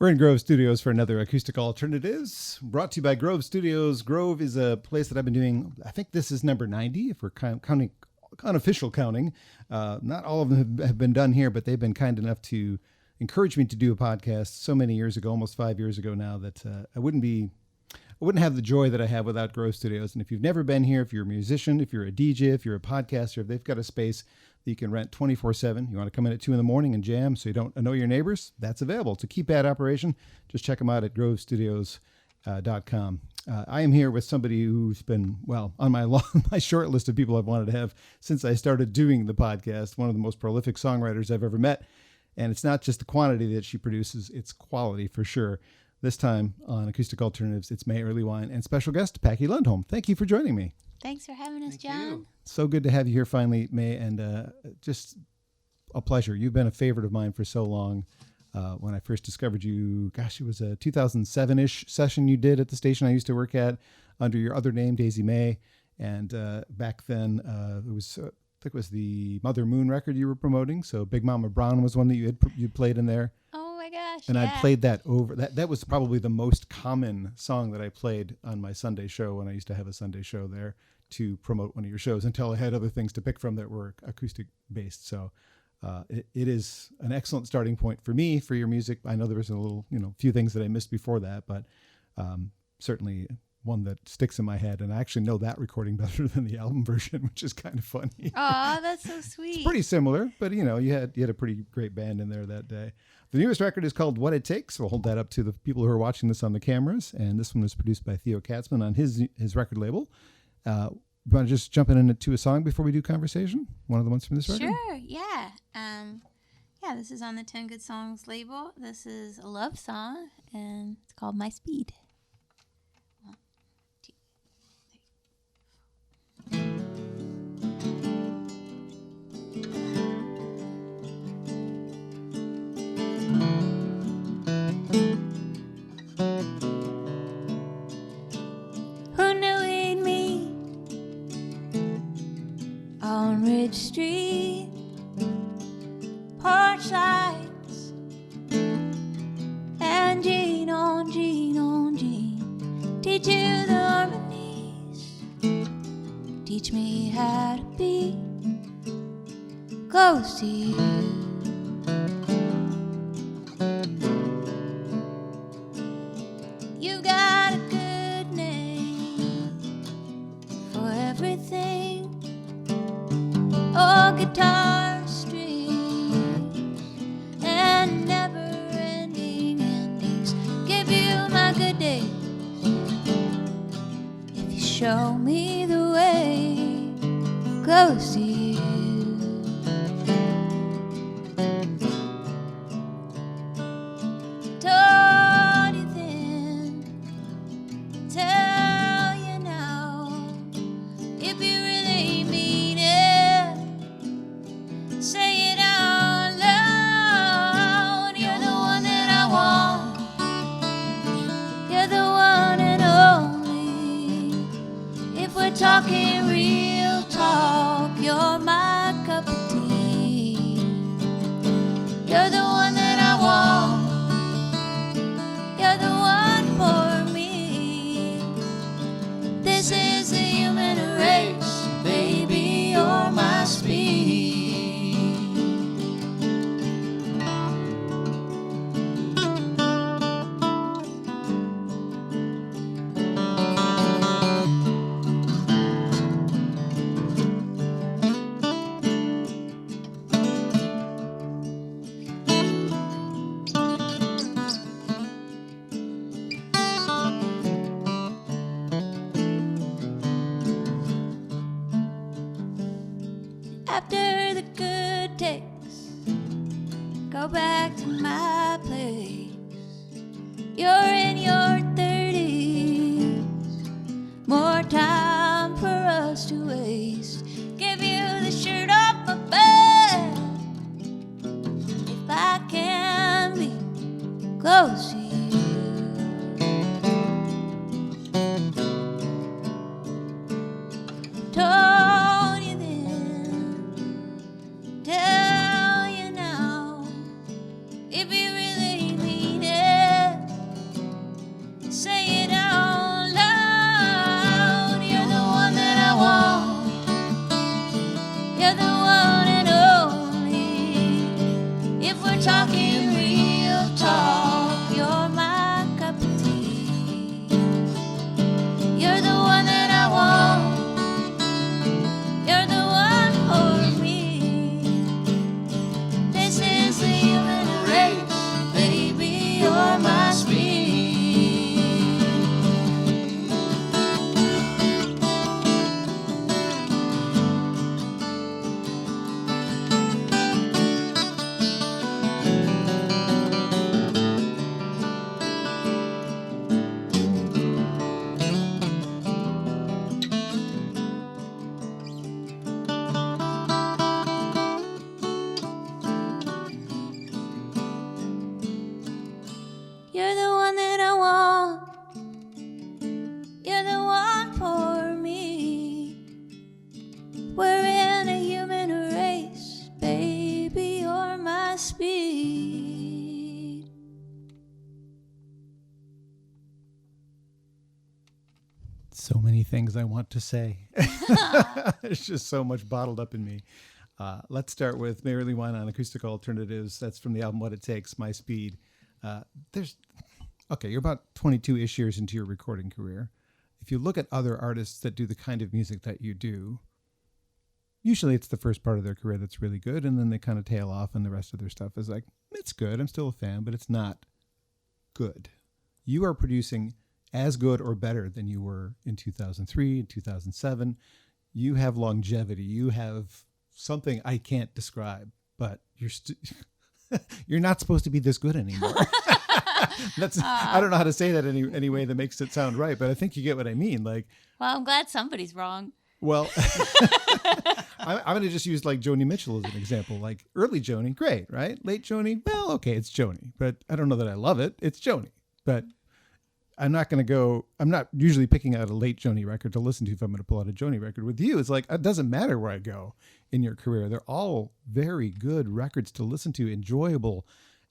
We're in Grove Studios for another Acoustic Alternatives, brought to you by Grove Studios. Grove is a place that I've been doing, I think this is number 90, if we're counting, unofficial counting. Not all of them have been done here, but they've been kind enough to encourage me to do a podcast so many years ago, almost 5 years ago now, that I wouldn't have the joy that I have without Grove Studios. And if you've never been here, if you're a musician, if you're a DJ, if you're a podcaster, if they've got a space that you can rent 24/7, you want to come in at 2 a.m. and jam so you don't annoy your neighbors, that's available. To keep that operation, just check them out at grovestudios.com. I am here with somebody who's been, on my short list of people I've wanted to have since I started doing the podcast, one of the most prolific songwriters I've ever met. And it's not just the quantity that she produces, it's quality for sure. This time on Acoustic Alternatives, it's May Erlewine and special guest, Packy Lundholm. Thank you for joining me. Thanks for having us, John. So good to have you here finally, May, and just a pleasure. You've been a favorite of mine for so long. When I first discovered you, it was a 2007-ish session you did at the station I used to work at under your other name, Daisy May. And back then, I think it was the Mother Moon record you were promoting. So Big Mama Brown was one that you played in there. Oh my gosh! And yeah. I played that over. That was probably the most common song that I played on my Sunday show when I used to have a Sunday show there to promote one of your shows, until I had other things to pick from that were acoustic based. So it is an excellent starting point for me for your music. I know there was a few things that I missed before that, but certainly one that sticks in my head. And I actually know that recording better than the album version, which is kind of funny. Oh, that's so sweet. It's pretty similar, but you had a pretty great band in there that day. The newest record is called What It Takes. We'll hold that up to the people who are watching this on the cameras. And this one was produced by Theo Katzman on his record label. You want to just jump into a song before we do conversation? One of the ones from this record? Sure, yeah. This is on the 10 Good Songs label. This is a love song, and it's called My Speed. 1, 2, 3. Who knew we'd meet on Ridge Street? Porch lights and Gene on Gene on Gene. Teach you the harmonies, teach me how to be close to you. You got a good name for everything. Oh, guitar strings and never-ending endings. Give you my good days if you show me the way close to you. Told you then, tell you now, if you really mean it, say it out loud. You're the one that I want. You're the one and only. If we're talking real talk, you're my cup of tea. You're the one that I want. You're the one for me. This is the human race, baby, you're my speed. After the good takes, go back to my place. You're in your 30s, more time for us to waste. Give you the shirt off my back if I can be close to you. Told you then, tell you now, if you really mean it. So many things I want to say. There's just so much bottled up in me. Let's start with May Erlewine on Acoustic Alternatives. That's from the album What It Takes, My Speed. You're about 22-ish years into your recording career. If you look at other artists that do the kind of music that you do, usually it's the first part of their career that's really good, and then they kind of tail off, and the rest of their stuff is like, it's good, I'm still a fan, but it's not good. You are producing as good or better than you were in 2003 and 2007. You have longevity. You have something I can't describe, but you're not supposed to be this good anymore. I don't know how to say that any way that makes it sound right, but I think you get what I mean. Like, well, I'm glad somebody's wrong. Well, I'm going to just use like Joni Mitchell as an example. Like early Joni, great, right? Late Joni, well, okay, it's Joni, but I don't know that I love it. It's Joni, but I'm not usually picking out a late Joni record to listen to if I'm going to pull out a Joni record. With you, it's like, it doesn't matter where I go in your career. They're all very good records to listen to, enjoyable.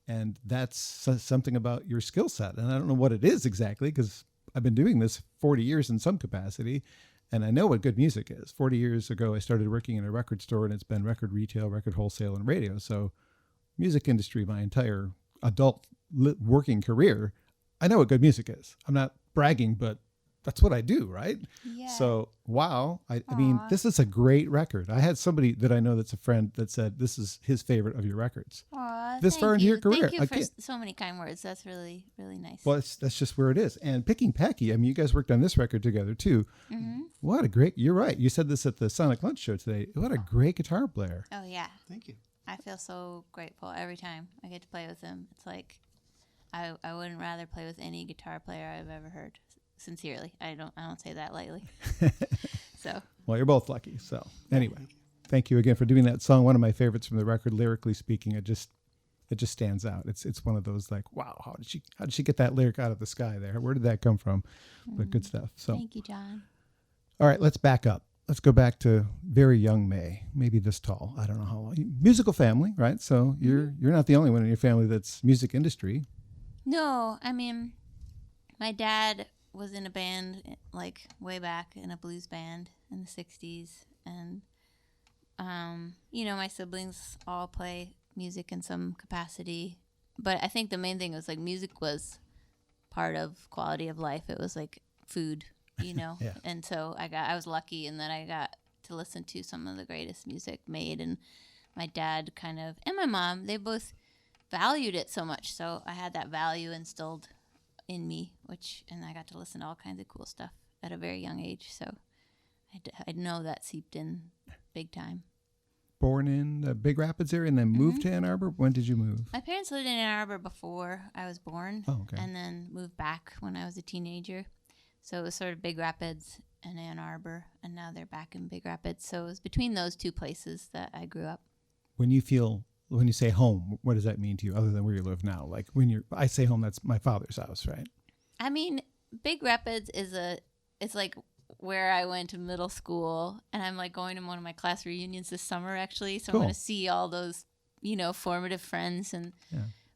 And that's something about your skill set. And I don't know what it is exactly, because I've been doing this 40 years in some capacity. And I know what good music is. 40 years ago, I started working in a record store, and it's been record retail, record wholesale, and radio. So music industry, my entire adult working career, I know what good music is. I'm not bragging, but that's what I do, right? Yeah. So, wow. I mean, this is a great record. I had somebody that I know that's a friend that said this is his favorite of your records. This far into your career. Thank you for so many kind words. That's really, really nice. Well, that's just where it is. And picking Packy, I mean, you guys worked on this record together too. Mm-hmm. What a great, you're right. You said this at the Sonic Lunch show today. What a great guitar player. Oh, yeah. Thank you. I feel so grateful every time I get to play with him. It's like I wouldn't rather play with any guitar player I've ever heard. Sincerely, I don't say that lightly. So. Well, you're both lucky. So anyway, thank you again for doing that song. One of my favorites from the record, lyrically speaking. It just stands out. It's one of those like, wow, how did she get that lyric out of the sky there? Where did that come from? But good stuff. So thank you, John. All right, let's back up. Let's go back to very young May, maybe this tall. I don't know how long. Musical family, right? So you're not the only one in your family that's music industry. No, I mean, my dad was in a band like way back, in a blues band in the 60s. And, my siblings all play music in some capacity. But I think the main thing was like music was part of quality of life. It was like food, Yeah. And so I was lucky in that I got to listen to some of the greatest music made. And my dad and my mom, they both valued it so much. So I had that value instilled in me, and I got to listen to all kinds of cool stuff at a very young age. So I know that seeped in big time. Born in the Big Rapids area and then moved to Ann Arbor? When did you move? My parents lived in Ann Arbor before I was born. Oh, okay. And then moved back when I was a teenager. So it was sort of Big Rapids and Ann Arbor, and now they're back in Big Rapids. So it was between those two places that I grew up. When you say home, what does that mean to you other than where you live now? Like I say home, that's my father's house, right? I mean, Big Rapids it's like where I went to middle school, and I'm like going to one of my class reunions this summer actually. So cool. I'm going to see all those, formative friends.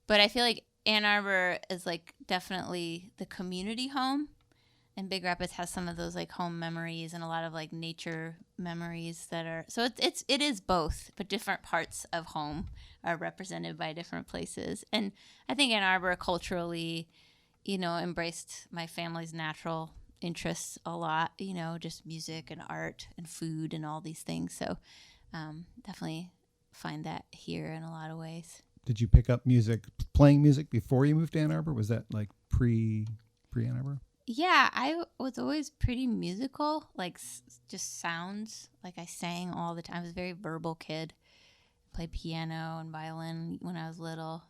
But I feel like Ann Arbor is like definitely the community home, and Big Rapids has some of those like home memories and a lot of like nature memories that are, so it is both, but different parts of home are represented by different places. And I think Ann Arbor culturally, embraced my family's natural interests a lot, just music and art and food and all these things. So definitely find that here in a lot of ways. Did you pick up playing music before you moved to Ann Arbor? Was that like pre Ann Arbor? Yeah, I was always pretty musical, like just sounds. Like I sang all the time. I was a very verbal kid. Played piano and violin when I was little.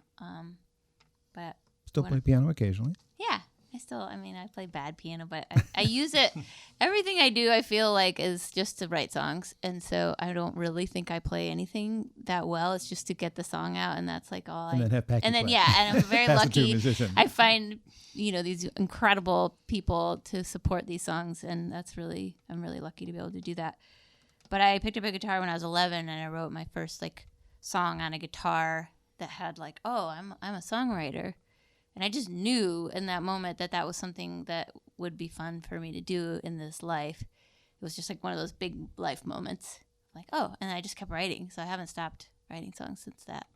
But still play piano occasionally. Yeah, I play bad piano, but I use it. Everything I do, I feel like, is just to write songs. And so I don't really think I play anything that well. It's just to get the song out, and that's like all. And then have Packy and then play. Yeah, and I'm very lucky. I find these incredible people to support these songs, and I'm really lucky to be able to do that. But I picked up a guitar when I was 11, and I wrote my first like song on a guitar that had like, oh, I'm a songwriter. And I just knew in that moment that that was something that would be fun for me to do in this life. It was just like one of those big life moments. Like, oh, and I just kept writing. So I haven't stopped writing songs since that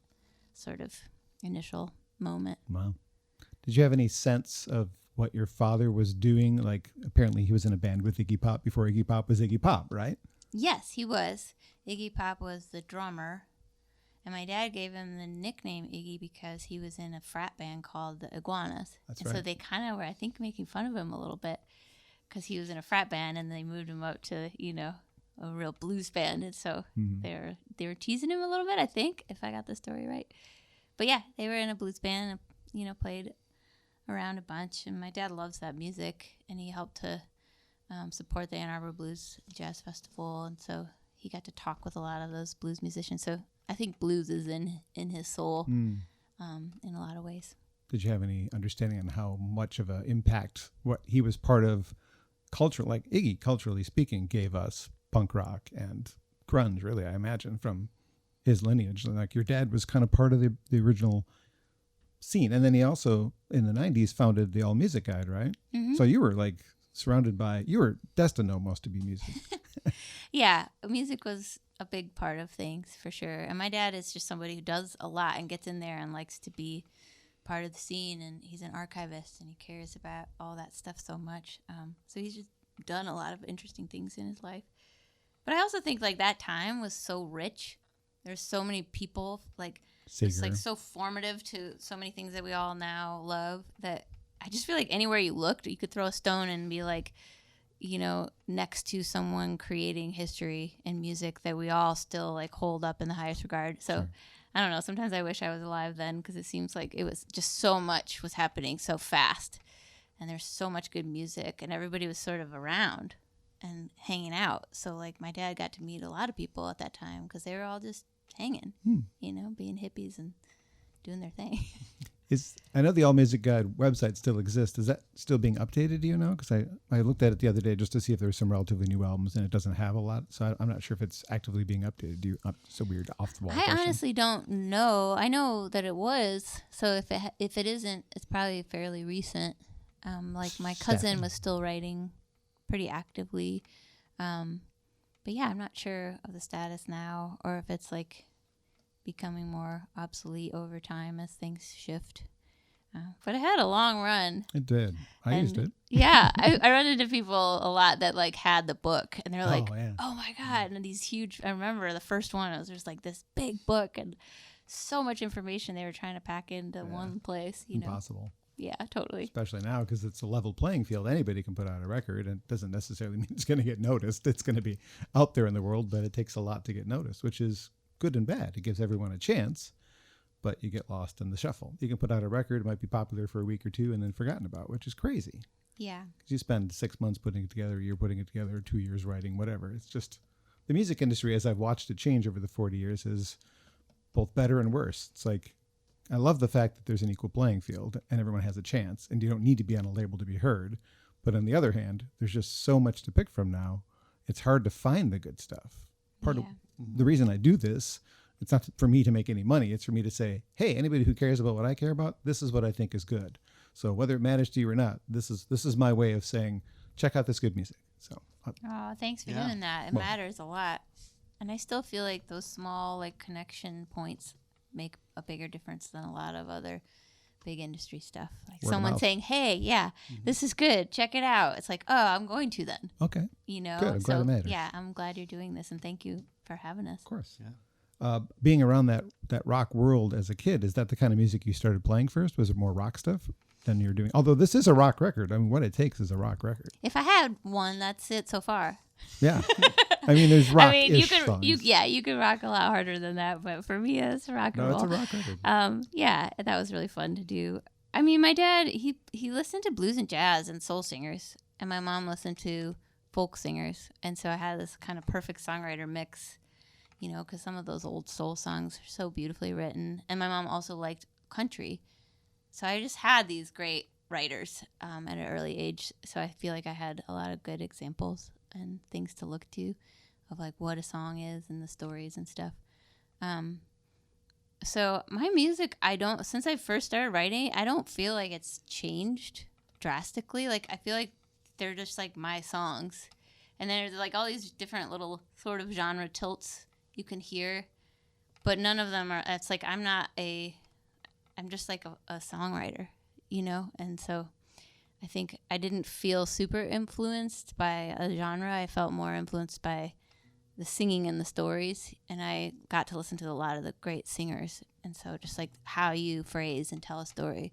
sort of initial moment. Wow. Did you have any sense of what your father was doing? Like, apparently he was in a band with Iggy Pop before Iggy Pop was Iggy Pop, right? Yes, he was. Iggy Pop was the drummer. And my dad gave him the nickname Iggy because he was in a frat band called the Iguanas. That's and right. So they kind of were, I think, making fun of him a little bit because he was in a frat band and they moved him up to, a real blues band. And so they were teasing him a little bit, I think, if I got the story right. But yeah, they were in a blues band and, played around a bunch. And my dad loves that music and he helped to support the Ann Arbor Blues Jazz Festival. And so he got to talk with a lot of those blues musicians. So I think blues is in his soul in a lot of ways. Did you have any understanding on how much of an impact what he was part of culture, like Iggy, culturally speaking, gave us punk rock and grunge, really, I imagine, from his lineage? Like your dad was kind of part of the original scene. And then he also, in the 90s, founded the All Music Guide, right? Mm-hmm. So you were like you were destined almost to be music. Yeah, music was a big part of things for sure. And my dad is just somebody who does a lot and gets in there and likes to be part of the scene. And he's an archivist and he cares about all that stuff so much. So he's just done a lot of interesting things in his life. But I also think like that time was so rich. There's so many people just like so formative to so many things that we all now love that I just feel like anywhere you looked, you could throw a stone and be like, next to someone creating history and music that we all still like hold up in the highest regard. So sure. I don't know. Sometimes I wish I was alive then because it seems like it was just so much was happening so fast and there's so much good music and everybody was sort of around and hanging out. So like my dad got to meet a lot of people at that time because they were all just hanging, being hippies and doing their thing. I know the All Music Guide website still exists. Is that still being updated? Do you know? Because I looked at it the other day just to see if there were some relatively new albums, and it doesn't have a lot. So I'm not sure if it's actively being updated. So weird, off the wall. I honestly don't know. I know that it was. So if it isn't, it's probably fairly recent. Like my cousin was still writing pretty actively. But yeah, I'm not sure of the status now, or if it's like becoming more obsolete over time as things shift. But it had a long run. It did. I used it. Yeah. I run into people a lot that like had the book and they're like, yeah. oh my God. And these huge, I remember the first one, it was just like this big book and so much information they were trying to pack into one place. Impossible. Yeah, totally. Especially now because it's a level playing field. Anybody can put out a record and it doesn't necessarily mean it's going to get noticed. It's going to be out there in the world, but it takes a lot to get noticed, which is good and bad. It gives everyone a chance, but you get lost in the shuffle. You can put out a record, it might be popular for a week or two and then forgotten about, which is crazy. Yeah. Because you spend 6 months putting it together, a year putting it together, 2 years writing, whatever. It's just the music industry, as I've watched it change over the 40 years, is both better and worse. It's like, I love the fact that there's an equal playing field and everyone has a chance and you don't need to be on a label to be heard. But on the other hand, there's just so much to pick from now. It's hard to find the good stuff. Part of the reason I do this, it's not for me to make any money. It's for me to say, hey, anybody who cares about what I care about, this is what I think is good. So whether it matters to you or not, this is my way of saying, check out this good music. So. Thanks for doing that. It matters a lot. And I still feel like those small like connection points make a bigger difference than a lot of other big industry stuff. Like someone saying, hey, this is good. Check it out. It's like, oh, I'm going to then. Okay. Good. I'm glad it matters. Yeah, I'm glad you're doing this and thank you for having us. Of course. Yeah. Being around that rock world as a kid, is that the kind of music you started playing first? Was it more rock stuff than you're doing? Although this is a rock record. I mean, what it takes is a rock record. If I had one, that's it so far. Yeah. I mean, there's rock-ish songs. You can rock a lot harder than that, but for me, it's rock and roll. It's a rock record. Yeah, that was really fun to do. I mean, my dad, he listened to blues and jazz and soul singers, and my mom listened to folk singers, and so I had this kind of perfect songwriter mix, because some of those old soul songs are so beautifully written, and my mom also liked country, so I just had these great writers at an early age, so I feel like I had a lot of good examples and things to look to of like what a song is and the stories and stuff. So my music, since I first started writing, I don't feel like it's changed drastically. Like, I feel like they're just like my songs. And there's like all these different little sort of genre tilts you can hear, but none of them it's like, I'm just like a songwriter, And so I think I didn't feel super influenced by a genre. I felt more influenced by the singing and the stories, and I got to listen to a lot of the great singers. And so just like how you phrase and tell a story,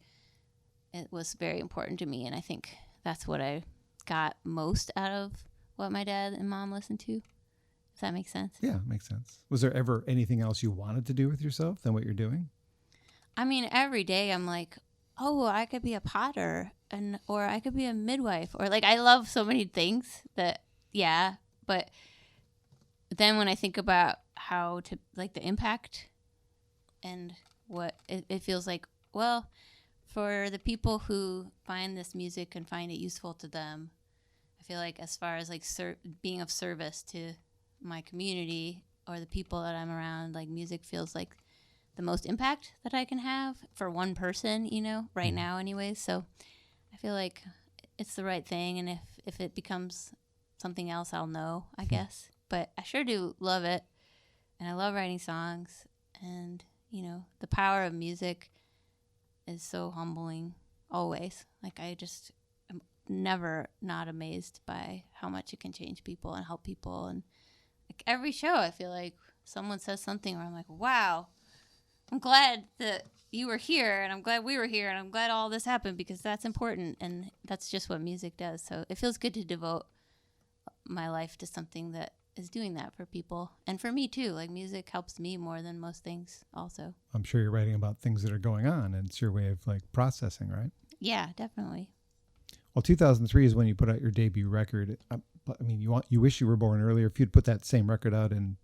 it was very important to me. And I think that's what I got most out of what my dad and mom listened to. Does that make sense? Yeah, makes sense. Was there ever anything else you wanted to do with yourself than what you're doing? I mean, every day I'm like, oh, I could be a potter, or I could be a midwife, or like, I love so many things that, yeah, but then when I think about how to, like, the impact and what it feels like, well, for the people who find this music and find it useful to them, I feel like as far as like being of service to my community or the people that I'm around, like, music feels like the most impact that I can have for one person, right now anyways. So I feel like it's the right thing. And if it becomes something else, I'll know, I guess. But I sure do love it. And I love writing songs. And, the power of music is so humbling always. Like, I just am never not amazed by how much it can change people and help people. And like every show, I feel like someone says something where I'm like, wow, I'm glad that you were here, and I'm glad we were here, and I'm glad all this happened, because that's important. And that's just what music does. So it feels good to devote my life to something that is doing that for people, and for me too. Like, music helps me more than most things also. I'm sure you're writing about things that are going on, and it's your way of like processing, right? Yeah, definitely. Well, 2003 is when you put out your debut record. I mean, you wish you were born earlier. If you'd put that same record out in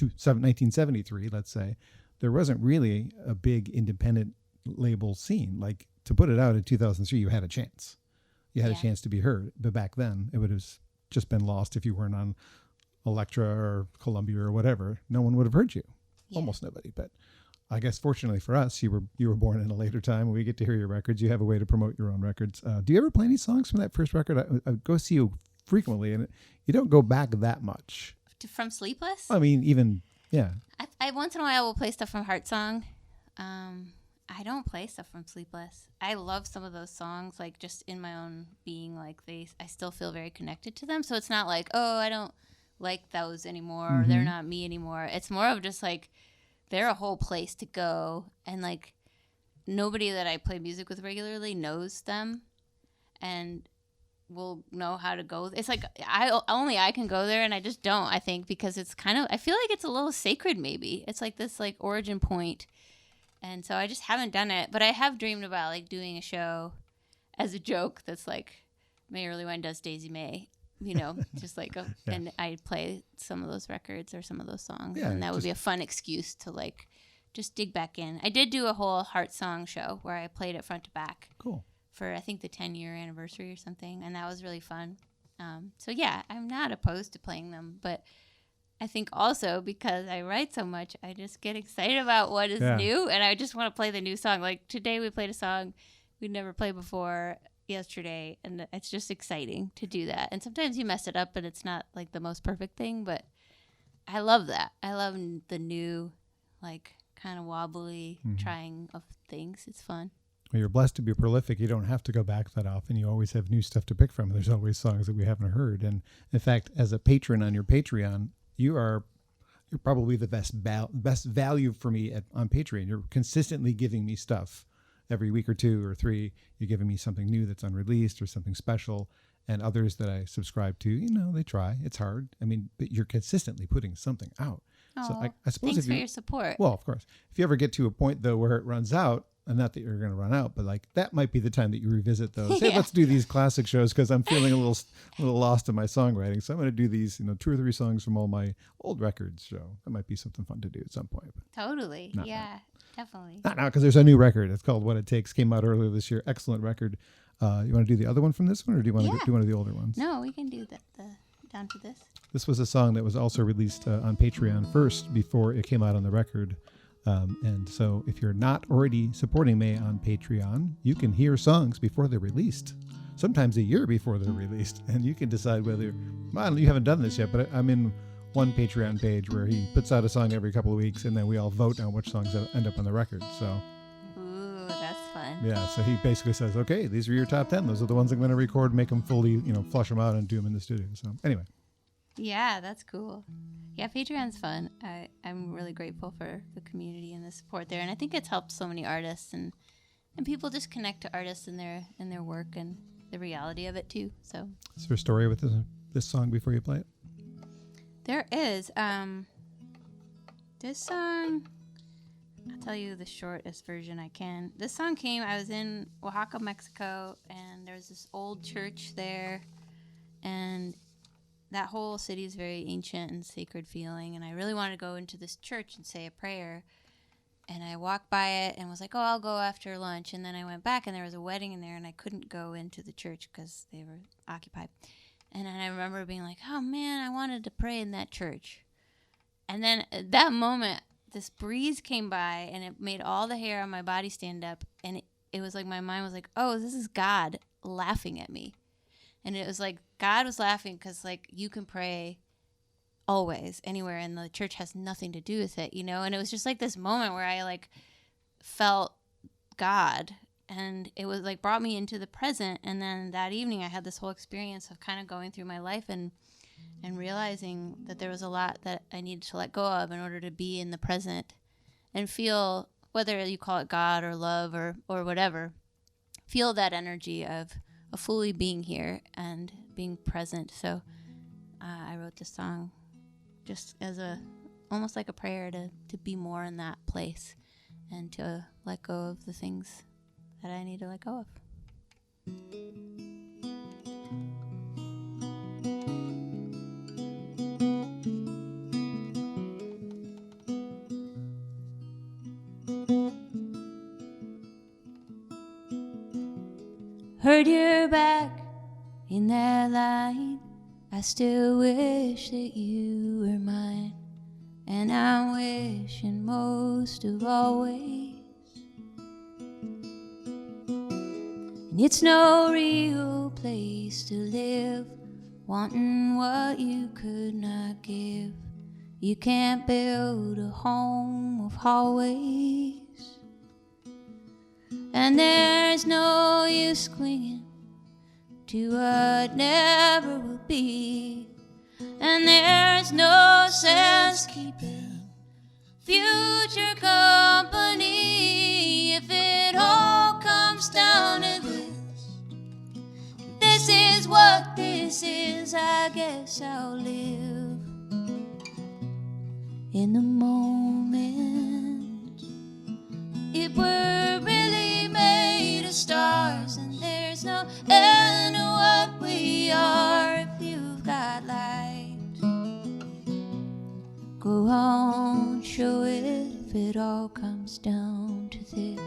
1973, let's say, there wasn't really a big independent label scene. Like, to put it out in 2003, you had a chance. You had a chance to be heard. But back then, it would have just been lost if you weren't on Elektra or Columbia or whatever. No one would have heard you. Yeah. Almost nobody. But I guess fortunately for us, you were born in a later time, and we get to hear your records. You have a way to promote your own records. Do you ever play any songs from that first record? I go see you frequently, and you don't go back that much. From Sleepless? I mean, even, yeah. I once in a while will play stuff from Heart Song. I don't play stuff from Sleepless. I love some of those songs, like, just in my own being. Like, I still feel very connected to them. So it's not like, oh, I don't like those anymore, or they're not me anymore. It's more of just like, they're a whole place to go, and like, nobody that I play music with regularly knows them and will know how to go. It's like, I can go there, and I just don't, I think, because it's kind of, I feel like it's a little sacred maybe. It's like this like origin point. And so I just haven't done it, but I have dreamed about like doing a show as a joke that's like, May Erlewine does Daisy May, just like, and I play some of those records or some of those songs, and that would be a fun excuse to like just dig back in. I did do a whole Heart Song show where I played it front to back. Cool. For I think the 10-year anniversary or something, and that was really fun. So yeah, I'm not opposed to playing them, but I think also because I write so much, I just get excited about what is new, and I just want to play the new song. Like, today we played a song we'd never played before yesterday, and it's just exciting to do that. And sometimes you mess it up and it's not like the most perfect thing, but I love that. I love the new, like, kind of wobbly trying of things. It's fun. Well, you're blessed to be prolific. You don't have to go back that often. You always have new stuff to pick from. There's always songs that we haven't heard. And in fact, as a patron on your Patreon, you're probably the best value for me on Patreon. You're consistently giving me stuff every week or two or three. You're giving me something new that's unreleased or something special. And others that I subscribe to, they try. It's hard. I mean, but you're consistently putting something out. Oh, so I suppose thanks for your support. Well, of course. If you ever get to a point, though, where it runs out, and not that you're going to run out, but like that might be the time that you revisit those. Hey, let's do these classic shows, because I'm feeling a little lost in my songwriting. So I'm going to do these, 2 or 3 songs from all my old records. So that might be something fun to do at some point. Totally. Yeah, definitely. Not now, because there's a new record. It's called What It Takes. Came out earlier this year. Excellent record. You want to do the other one from this one, or do you want to do one of the older ones? No, we can do the down to this. This was a song that was also released on Patreon first before it came out on the record. And so if you're not already supporting May on Patreon, you can hear songs before they're released, sometimes a year before they're released. And you can decide whether, well, you haven't done this yet, but I'm in one Patreon page where he puts out a song every couple of weeks, and then we all vote on which songs end up on the record. So, Ooh, that's fun. yeah, so he basically says, okay, these are your top 10. Those are the ones I'm going to record, make them fully, flush them out and do them in the studio. So anyway. Yeah, that's cool. Yeah, Patreon's fun. I'm really grateful for the community and the support there, and I think it's helped so many artists and people just connect to artists in their work and the reality of it too. So, is there a story with this song before you play it? There is. This song, I'll tell you the shortest version I can. This song I was in Oaxaca, Mexico, and there's this old church there, and that whole city is very ancient and sacred feeling, and I really wanted to go into this church and say a prayer. And I walked by it and was like, oh, I'll go after lunch. And then I went back, and there was a wedding in there, and I couldn't go into the church because they were occupied. And then I remember being like, oh, man, I wanted to pray in that church. And then at that moment, this breeze came by, and it made all the hair on my body stand up. And it was like my mind was like, oh, this is God laughing at me. And it was like God was laughing because, like, you can pray always, anywhere, and the church has nothing to do with it, And it was just like this moment where I, like, felt God, and it was, like, brought me into the present. And then that evening I had this whole experience of kind of going through my life and realizing that there was a lot that I needed to let go of in order to be in the present and feel, whether you call it God or love or whatever, feel that energy of fully being here and being present. So I wrote this song just as almost like a prayer to be more in that place and to let go of the things that I need to let go of. Heard you're back in that line. I still wish that you were mine. And I'm wishing most of always. And it's no real place to live, wanting what you could not give. You can't build a home of hallways. And there's no use clinging to what never will be. And there's no sense keeping future company if it all comes down to this. This is what this is, I guess I'll live in the moment. If we're really made of stars, and there's no end to what we are if you've got light. Go on, show it if it all comes down to this.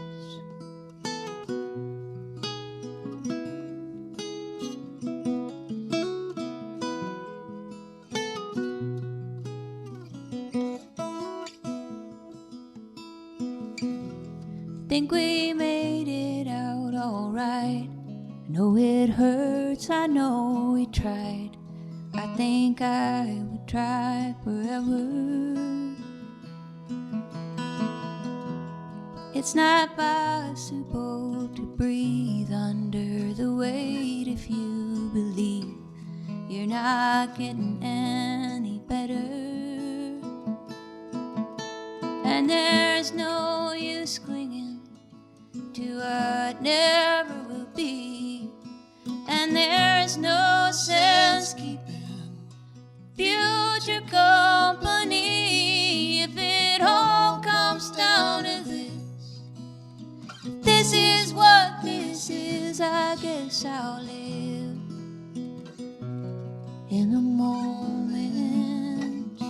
Think we made it out all right. I know it hurts, I know we tried. I think I would try forever. It's not possible to breathe under the weight if you believe you're not getting any better. And there's no use clinging to what never will be. And there's no sense keeping future company if it all comes down to this. This is what this is, I guess I'll live in the moment.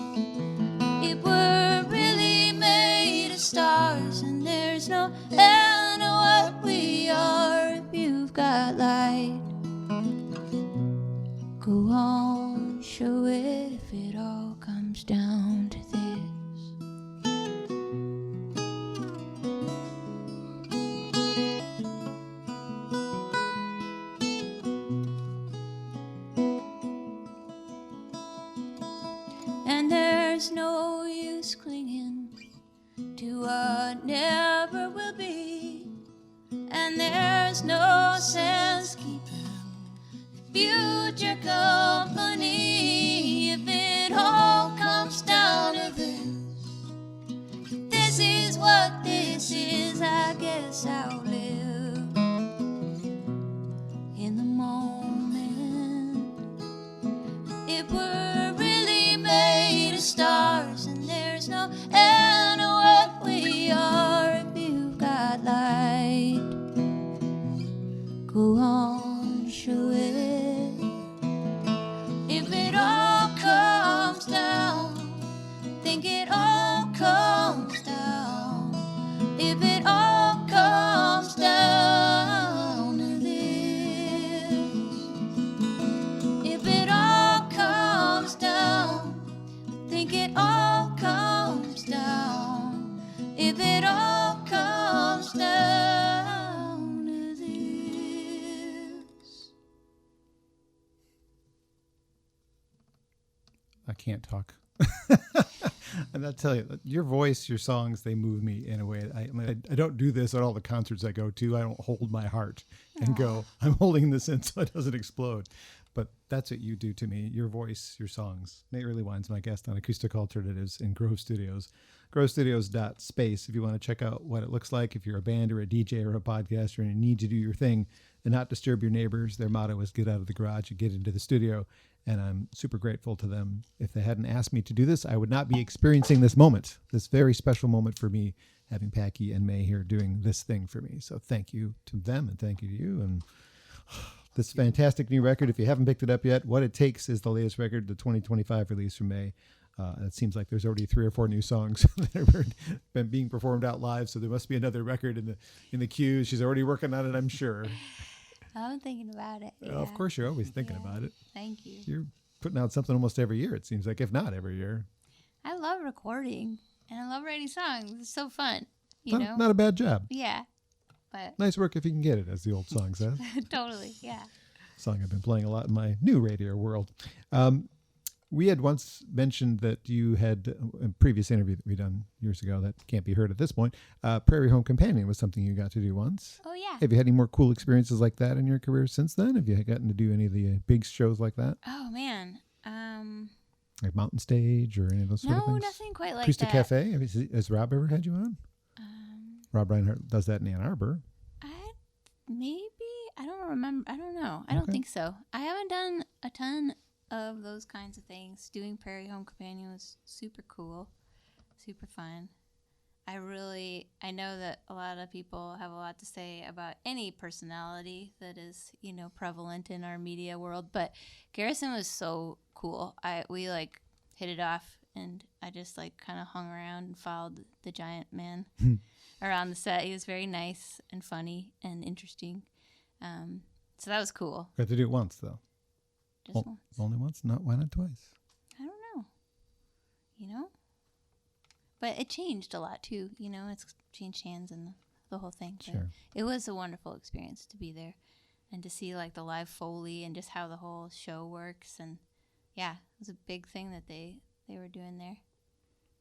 If we're really made of stars, and there's no end to what we are if you've got light. Go on, show it if it all comes down to this. And there's no use clinging to what never will be. And there's no sense keeping future company if it all comes down to this. This is what this is, I guess I'll live in the moment. If we're really made of stars and there's no end to what we are, if you've got light, go on, show it. If it all comes down, think it all comes down. If it all comes down to this, if it all comes down, think it all comes down. If it all comes down to this. I can't talk. And I'll tell you, your voice, your songs, they move me in a way. I don't do this at all the concerts I go to. I don't hold my heart and go, I'm holding this in so it doesn't explode. But that's what you do to me. Your voice, your songs. May Erlewine's my guest on Acoustic Alternatives in Grove Studios. GroveStudios.space if you want to check out what it looks like. If you're a band or a DJ or a podcaster and you need to do your thing and not disturb your neighbors, their motto is get out of the garage and get into the studio. And I'm super grateful to them. If they hadn't asked me to do this, I would not be experiencing this moment, this very special moment for me, having Packy and May here doing this thing for me. So thank you to them and thank you to you. And this fantastic new record, if you haven't picked it up yet, What It Takes is the latest record, the 2025 release from May. It seems like there's already 3 or 4 new songs that have been being performed out live, so there must be another record in the queue. She's already working on it, I'm sure. I'm thinking about it. Yeah. Of course, you're always thinking about it. Thank you. You're putting out something almost every year, it seems like, if not every year. I love recording, and I love writing songs. It's so fun, you know? Not a bad job. Yeah. But Nice work if you can get it, as the old song says. totally, yeah. Song I've been playing a lot in my new radio world. We had once mentioned that you had a previous interview that we done years ago that can't be heard at this point. Prairie Home Companion was something you got to do once. Oh, yeah. Have you had any more cool experiences like that in your career since then? Have you gotten to do any of the big shows like that? Oh, man. Like Mountain Stage or any of those sort of No, things? nothing quite like Acoustic that. Cafe? Has Rob ever had you on? Rob Reinhardt does that in Ann Arbor. Maybe. I don't remember. I don't know. I don't Okay. think so. I haven't done a ton of those kinds of things. Doing Prairie Home Companion was super cool, super fun. I know that a lot of people have a lot to say about any personality that is, prevalent in our media world, but Garrison was so cool. We hit it off, and I just kind of hung around and followed the giant man around the set. He was very nice and funny and interesting. So that was cool. Got to do it once, though. Just once. Only once? Why not twice? I don't know. But it changed a lot too. It's changed hands and the whole thing. But Sure. it was a wonderful experience to be there and to see the live Foley and just how the whole show works. And yeah, it was a big thing that they were doing there.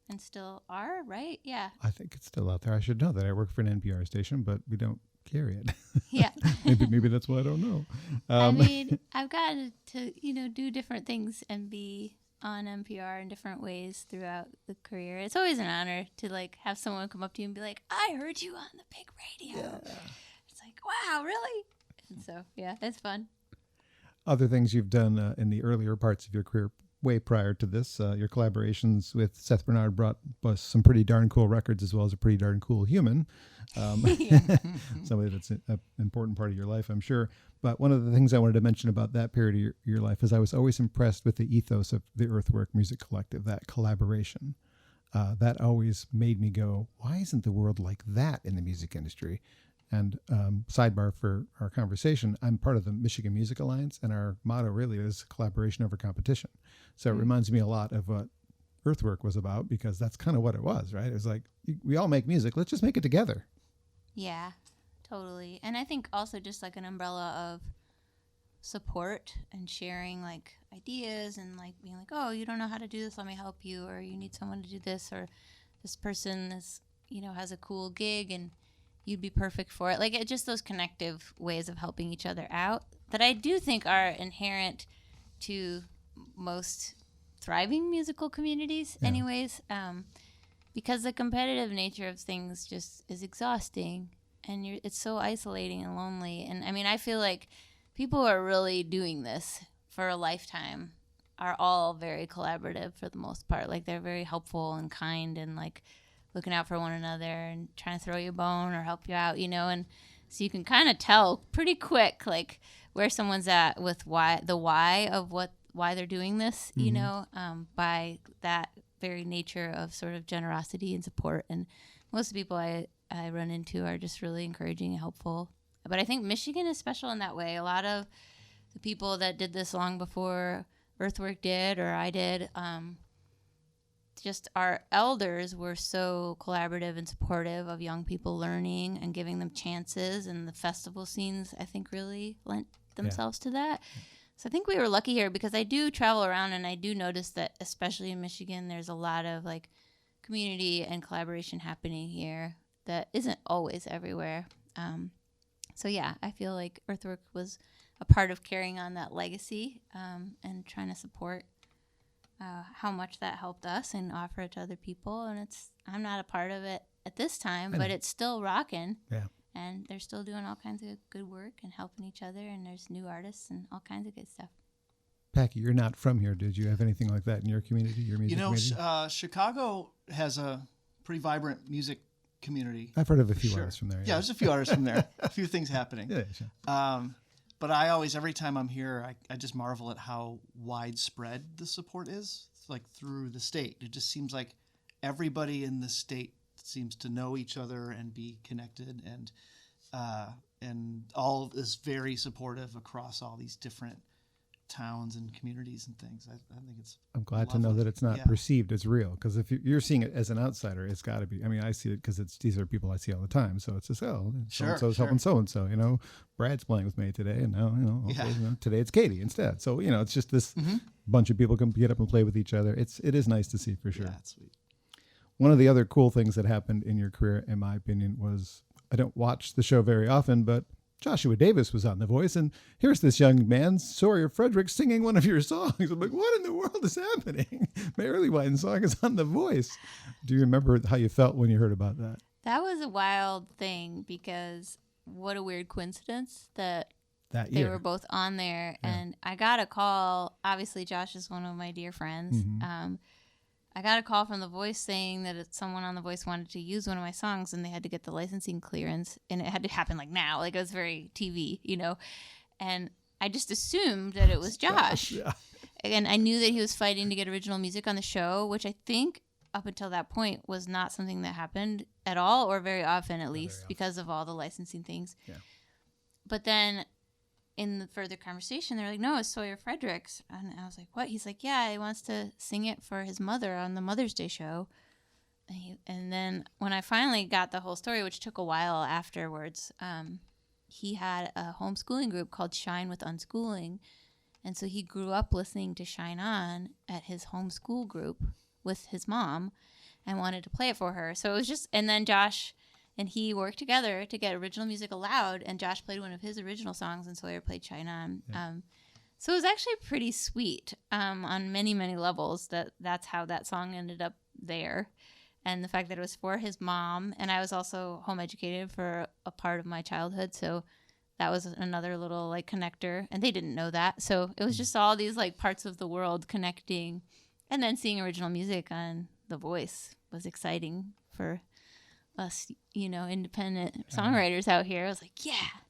And still are, right? Yeah. I think it's still out there. I should know that. I work for an NPR station, but we don't carry it. Yeah. maybe that's why I don't know. I mean, I've gotten to, do different things and be on NPR in different ways throughout the career. It's always an honor to have someone come up to you and be like, I heard you on the big radio. Yeah. It's like, wow, really? And so, yeah, it's fun. Other things you've done in the earlier parts of your career, way prior to this, your collaborations with Seth Bernard brought us some pretty darn cool records, as well as a pretty darn cool human. Somebody that's an important part of your life, I'm sure. But one of the things I wanted to mention about that period of your life is I was always impressed with the ethos of the Earthwork Music Collective, that collaboration. That always made me go, why isn't the world like that in the music industry? And sidebar for our conversation, I'm part of the Michigan Music Alliance, and our motto really is collaboration over competition. So it reminds me a lot of what Earthwork was about, because that's kind of what it was, right? It was like, we all make music, let's just make it together. Yeah, totally. And I think also just an umbrella of support and sharing like ideas and like being like, oh, you don't know how to do this, let me help you, or you need someone to do this, or this person is, has a cool gig and you'd be perfect for it. Like just those connective ways of helping each other out that I do think are inherent to most thriving musical communities anyways, because the competitive nature of things just is exhausting, and it's so isolating and lonely. And I mean, I feel like people who are really doing this for a lifetime are all very collaborative for the most part. Like they're very helpful and kind and like looking out for one another and trying to throw you a bone or help you out, and so you can kind of tell pretty quick like where someone's at with why they're doing this, by that very nature of sort of generosity and support. And most of the people I run into are just really encouraging and helpful. But I think Michigan is special in that way. A lot of the people that did this long before Earthwork did or I did, just our elders were so collaborative and supportive of young people learning and giving them chances. And the festival scenes, I think, really lent themselves to that. So I think we were lucky here because I do travel around and I do notice that, especially in Michigan, there's a lot of like community and collaboration happening here that isn't always everywhere. So yeah, I feel like Earthwork was a part of carrying on that legacy and trying to support how much that helped us and offer it to other people. And I'm not a part of it at this time, but it's still rocking. Yeah. And they're still doing all kinds of good work and helping each other. And there's new artists and all kinds of good stuff. Packy, you're not from here. Did you have anything like that in your community, your music community? Chicago has a pretty vibrant music community. I've heard of a few artists from there. Yeah, there's a few artists from there. A few things happening. Yeah, sure. But I always, every time I'm here, I just marvel at how widespread the support is, like through the state. It just seems like everybody in the state seems to know each other and be connected, and all is very supportive across all these different towns and communities and things. I think it's. I'm glad to know that it's not perceived as real, because if you're seeing it as an outsider, it's got to be. I mean, I see it because these are people I see all the time, so it's just so-and-so's helping so-and-so. Brad's playing with May today, and now today it's Katie instead. So it's just this bunch of people can get up and play with each other. It is nice to see for sure. Yeah, that's sweet. One of the other cool things that happened in your career, in my opinion, was I don't watch the show very often, but Joshua Davis was on The Voice, and here's this young man, Sawyer Frederick, singing one of your songs. I'm like, what in the world is happening? May Erlewine's song is on The Voice. Do you remember how you felt when you heard about that? That was a wild thing, because what a weird coincidence that they were both on there. Yeah. And I got a call. Obviously, Josh is one of my dear friends. Mm-hmm. I got a call from The Voice saying that someone on The Voice wanted to use one of my songs, and they had to get the licensing clearance, and it had to happen like now. Like, it was very TV, and I just assumed that it was Josh. Yeah. And I knew that he was fighting to get original music on the show, which I think up until that point was not something that happened at all, or very often at least, because of all the licensing things. Yeah. But then in the further conversation, they're like, no, it's Sawyer Frederick's. And I was like, what? He's like, yeah, he wants to sing it for his mother on the Mother's Day show. And then when I finally got the whole story, which took a while afterwards, he had a homeschooling group called Shine with Unschooling. And so he grew up listening to Shine On at his homeschool group with his mom and wanted to play it for her. So it was just, and then Josh and he worked together to get original music allowed, and Josh played one of his original songs, and Sawyer played Shine On. Yeah. So it was actually pretty sweet on many, many levels that's how that song ended up there. And the fact that it was for his mom, and I was also home educated for a part of my childhood, so that was another little like connector, and they didn't know that. So it was just all these like parts of the world connecting, and then seeing original music on The Voice was exciting for us, independent songwriters out here. I was like, yeah.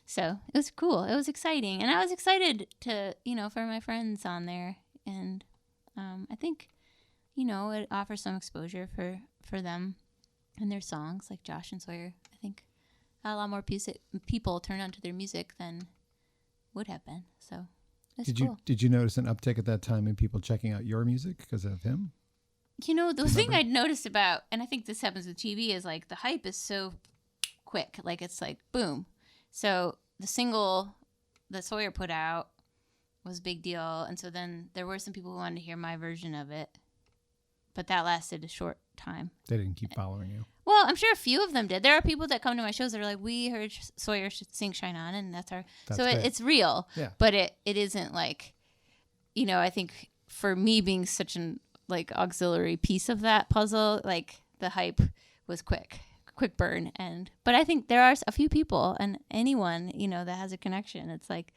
So it was cool. It was exciting. And I was excited to, for my friends on there. And I think, it offers some exposure for them and their songs, like Josh and Sawyer. I think a lot more people turn onto their music than would have been. So it's cool. Did you notice an uptick at that time in people checking out your music because of him? The thing I'd noticed about, and I think this happens with TV, is like the hype is so quick. Like it's like boom. So the single that Sawyer put out was a big deal. And so then there were some people who wanted to hear my version of it. But that lasted a short time. They didn't keep following you. Well, I'm sure a few of them did. There are people that come to my shows that are like, we heard Sawyer sing Shine On, and that's our... so it's real. Yeah. But it isn't like, you know, I think for me being such an like auxiliary piece of that puzzle, like the hype was quick burn. But I think there are a few people, and anyone, you know, that has a connection, it's like,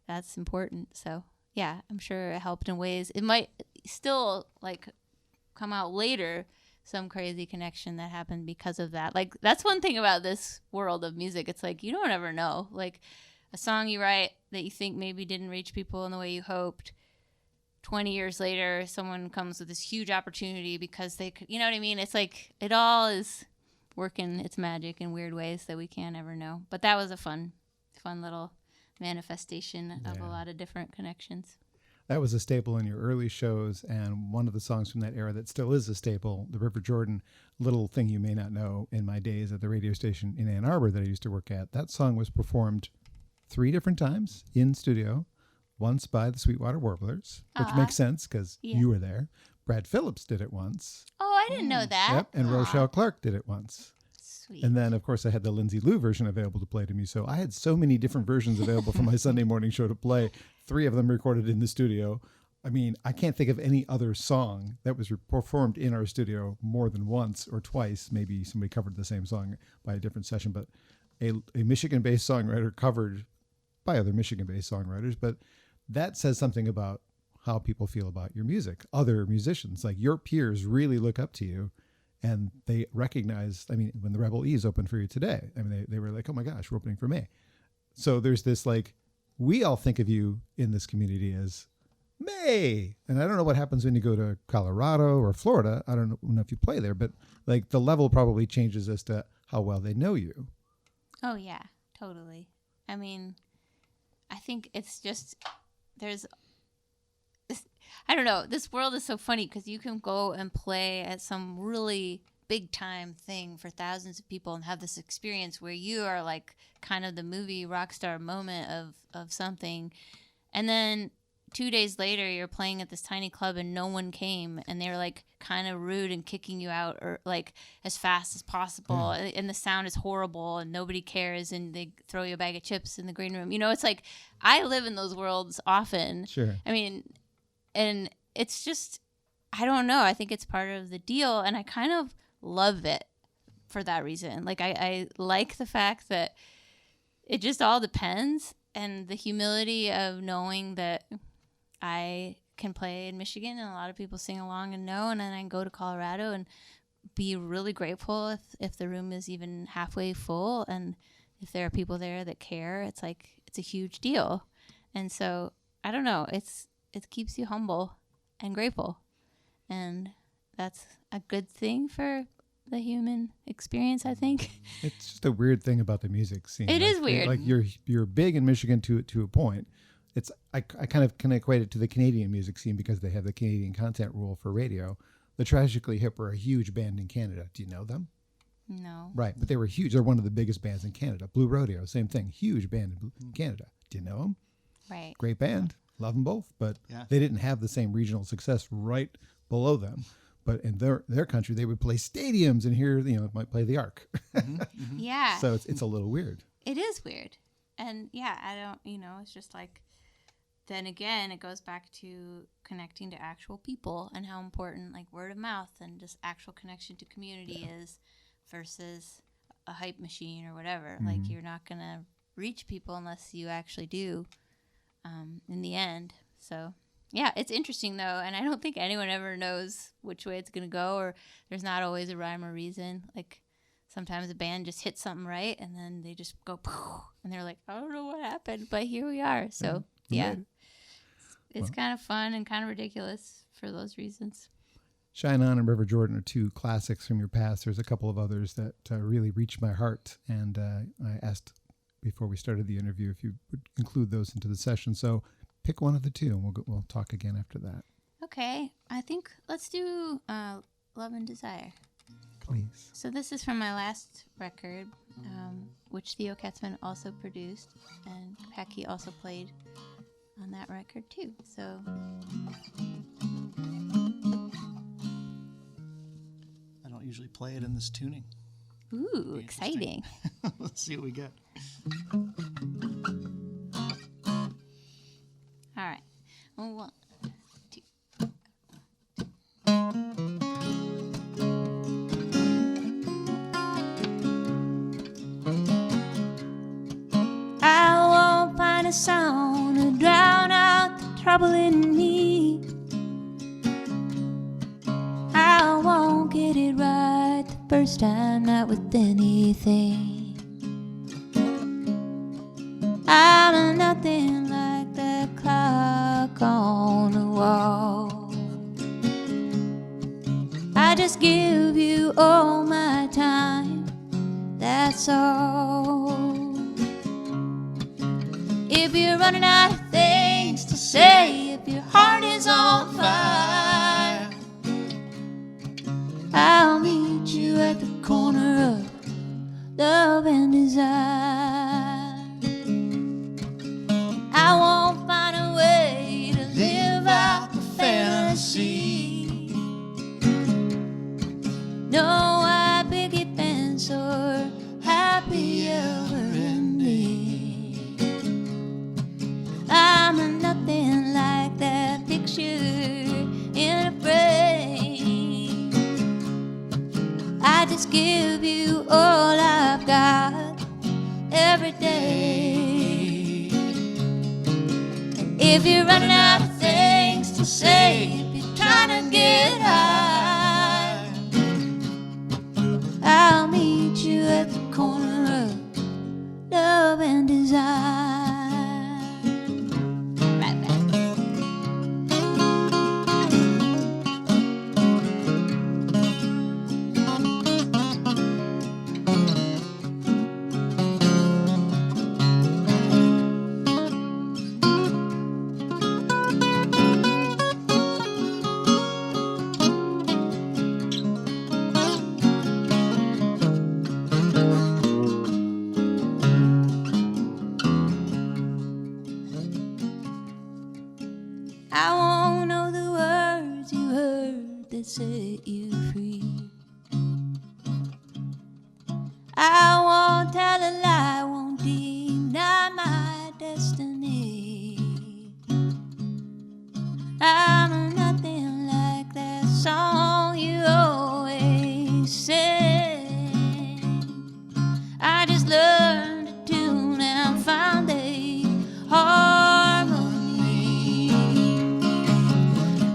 that's important. So yeah, I'm sure it helped in ways. It might still like come out later, some crazy connection that happened because of that. Like, that's one thing about this world of music. It's like, you don't ever know. Like, a song you write that you think maybe didn't reach people in the way you hoped, 20 years later, someone comes with this huge opportunity because they could, you know what I mean? It's like, it all is working its magic in weird ways that we can't ever know. But that was a fun little manifestation of a lot of different connections. That was a staple in your early shows, and one of the songs from that era that still is a staple, the River Jordan, little thing you may not know, in my days at the radio station in Ann Arbor that I used to work at, that song was performed 3 different times in studio, once by the Sweetwater Warblers, which makes sense because you were there. Brad Phillips did it once. Oh, I didn't know that. Yep, and Rochelle Clark did it once. Sweet. And then, of course, I had the Lindsay Lou version available to play to me. So I had so many different versions available for my Sunday morning show to play. 3 of them recorded in the studio. I mean, I can't think of any other song that was performed in our studio more than once or twice. Maybe somebody covered the same song by a different session, but a Michigan-based songwriter covered by other Michigan-based songwriters. But that says something about how people feel about your music. Other musicians, like your peers, really look up to you. And they recognize, I mean, when the Rebel E's opened for you today, I mean, they were like, oh my gosh, we're opening for May. So there's this like, we all think of you in this community as May. And I don't know what happens when you go to Colorado or Florida. I don't know if you play there, but like the level probably changes as to how well they know you. Oh, yeah, totally. I mean, I think it's just, I don't know. This world is so funny because you can go and play at some really big time thing for thousands of people and have this experience where you are like kind of the movie rock star moment of something. And then 2 days later, you're playing at this tiny club and no one came, and they're like kind of rude and kicking you out or like as fast as possible. And the sound is horrible and nobody cares, and they throw you a bag of chips in the green room. You know, it's like I live in those worlds often. Sure. I mean, and it's just, I don't know. I think it's part of the deal, and I kind of love it for that reason. Like, I like the fact that it just all depends, and the humility of knowing that I can play in Michigan and a lot of people sing along and know, and then I can go to Colorado and be really grateful if the room is even halfway full, and if there are people there that care. It's like, it's a huge deal. And so, I don't know, it keeps you humble and grateful. And that's a good thing for the human experience, I think. It's just a weird thing about the music scene. It is weird. Like you're big in Michigan to a point. I kind of can equate it to the Canadian music scene because they have the Canadian content rule for radio. The Tragically Hip were a huge band in Canada. Do you know them? No. Right, but they were huge. They're one of the biggest bands in Canada. Blue Rodeo, same thing. Huge band in Canada. Do you know them? Right. Great band. Love them both, but they didn't have the same regional success right below them. But in their country, they would play stadiums, and here, you know, might play the Ark. Yeah. So it's a little weird. It is weird. And yeah, I don't, you know, it's just like, then again, it goes back to connecting to actual people and how important like word of mouth and just actual connection to community is versus a hype machine or whatever. Like, you're not going to reach people unless you actually do in the end. So yeah, it's interesting though. And I don't think anyone ever knows which way it's going to go, or there's not always a rhyme or reason. Like, sometimes a band just hits something right and then they just go poof, and they're like, I don't know what happened, but here we are. So yeah, it's kind of fun and kind of ridiculous for those reasons. Shine On and River Jordan are 2 classics from your past. There's a couple of others that really reached my heart, and I asked before we started the interview if you would include those into the session. So pick one of the 2, and we'll talk again after that. Okay, I think let's do Love and Desire. Please. So this is from my last record, which Theo Katzman also produced, and Packy also played on that record too. So I don't usually play it in this tuning. ooh, exciting. Let's see what we get. All right. 1, 2. I won't find a sound to drown out the trouble in me. I won't get it right the first time, not with anything. I'm nothing like that clock on the wall. I just give you all my time, that's all. If you're running out of things to say, if your heart is on fire, I'll meet you at the corner of love and desire. I won't find a way to live out the fantasy. No, I picket fence or happy ever ending. I'm nothing like that picture in a frame. I just give you all I've got every day. If you're running out of things to say, if you're trying to get high, I'll meet you at the corner of love and desire. Right back. I won't know the words you heard that set you free. I won't tell a lie, won't deny my destiny. I'm nothing like that song you always sing. I just learned a tune and found a harmony.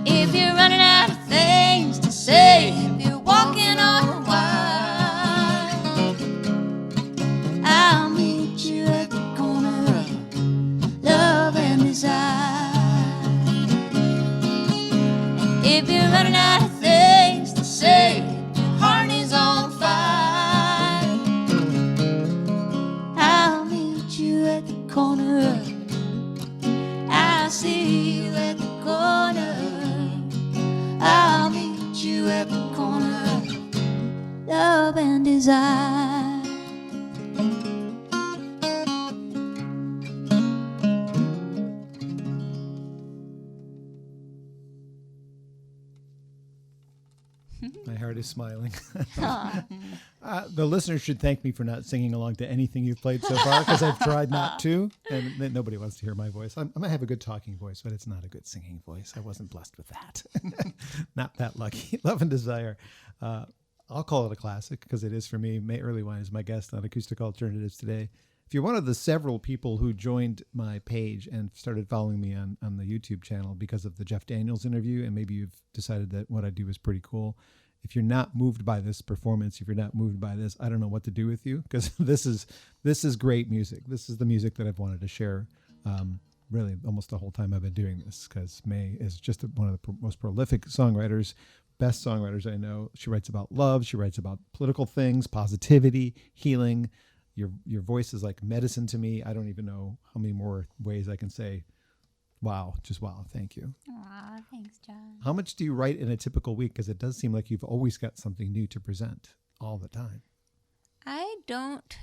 If you're running out of things to say, if you're walking on a wire, I'll meet you at the corner of love and desire. If you're running out of things to say, your heart is on fire, I'll meet you at the corner. I'll see you at the corner. I'll meet you at the corner. Love and desire. My heart is smiling. The listeners should thank me for not singing along to anything you've played so far, because I've tried not to, and nobody wants to hear my voice. I might have a good talking voice, but it's not a good singing voice. I wasn't blessed with that. Not that lucky. Love and Desire. I'll call it a classic because it is for me. May Erlewine is my guest on Acoustic Alternatives today. If you're one of the several people who joined my page and started following me on the YouTube channel because of the Jeff Daniels interview, and maybe you've decided that what I do is pretty cool, if you're not moved by this performance, if you're not moved by this, I don't know what to do with you, because this is great music. This is the music that I've wanted to share really almost the whole time I've been doing this, because May is just one of the most prolific songwriters, best songwriters I know. She writes about love. She writes about political things, positivity, healing. Your voice is like medicine to me. I don't even know how many more ways I can say, wow, just wow, thank you. Aw, thanks, John. How much do you write in a typical week? Because it does seem like you've always got something new to present all the time. I don't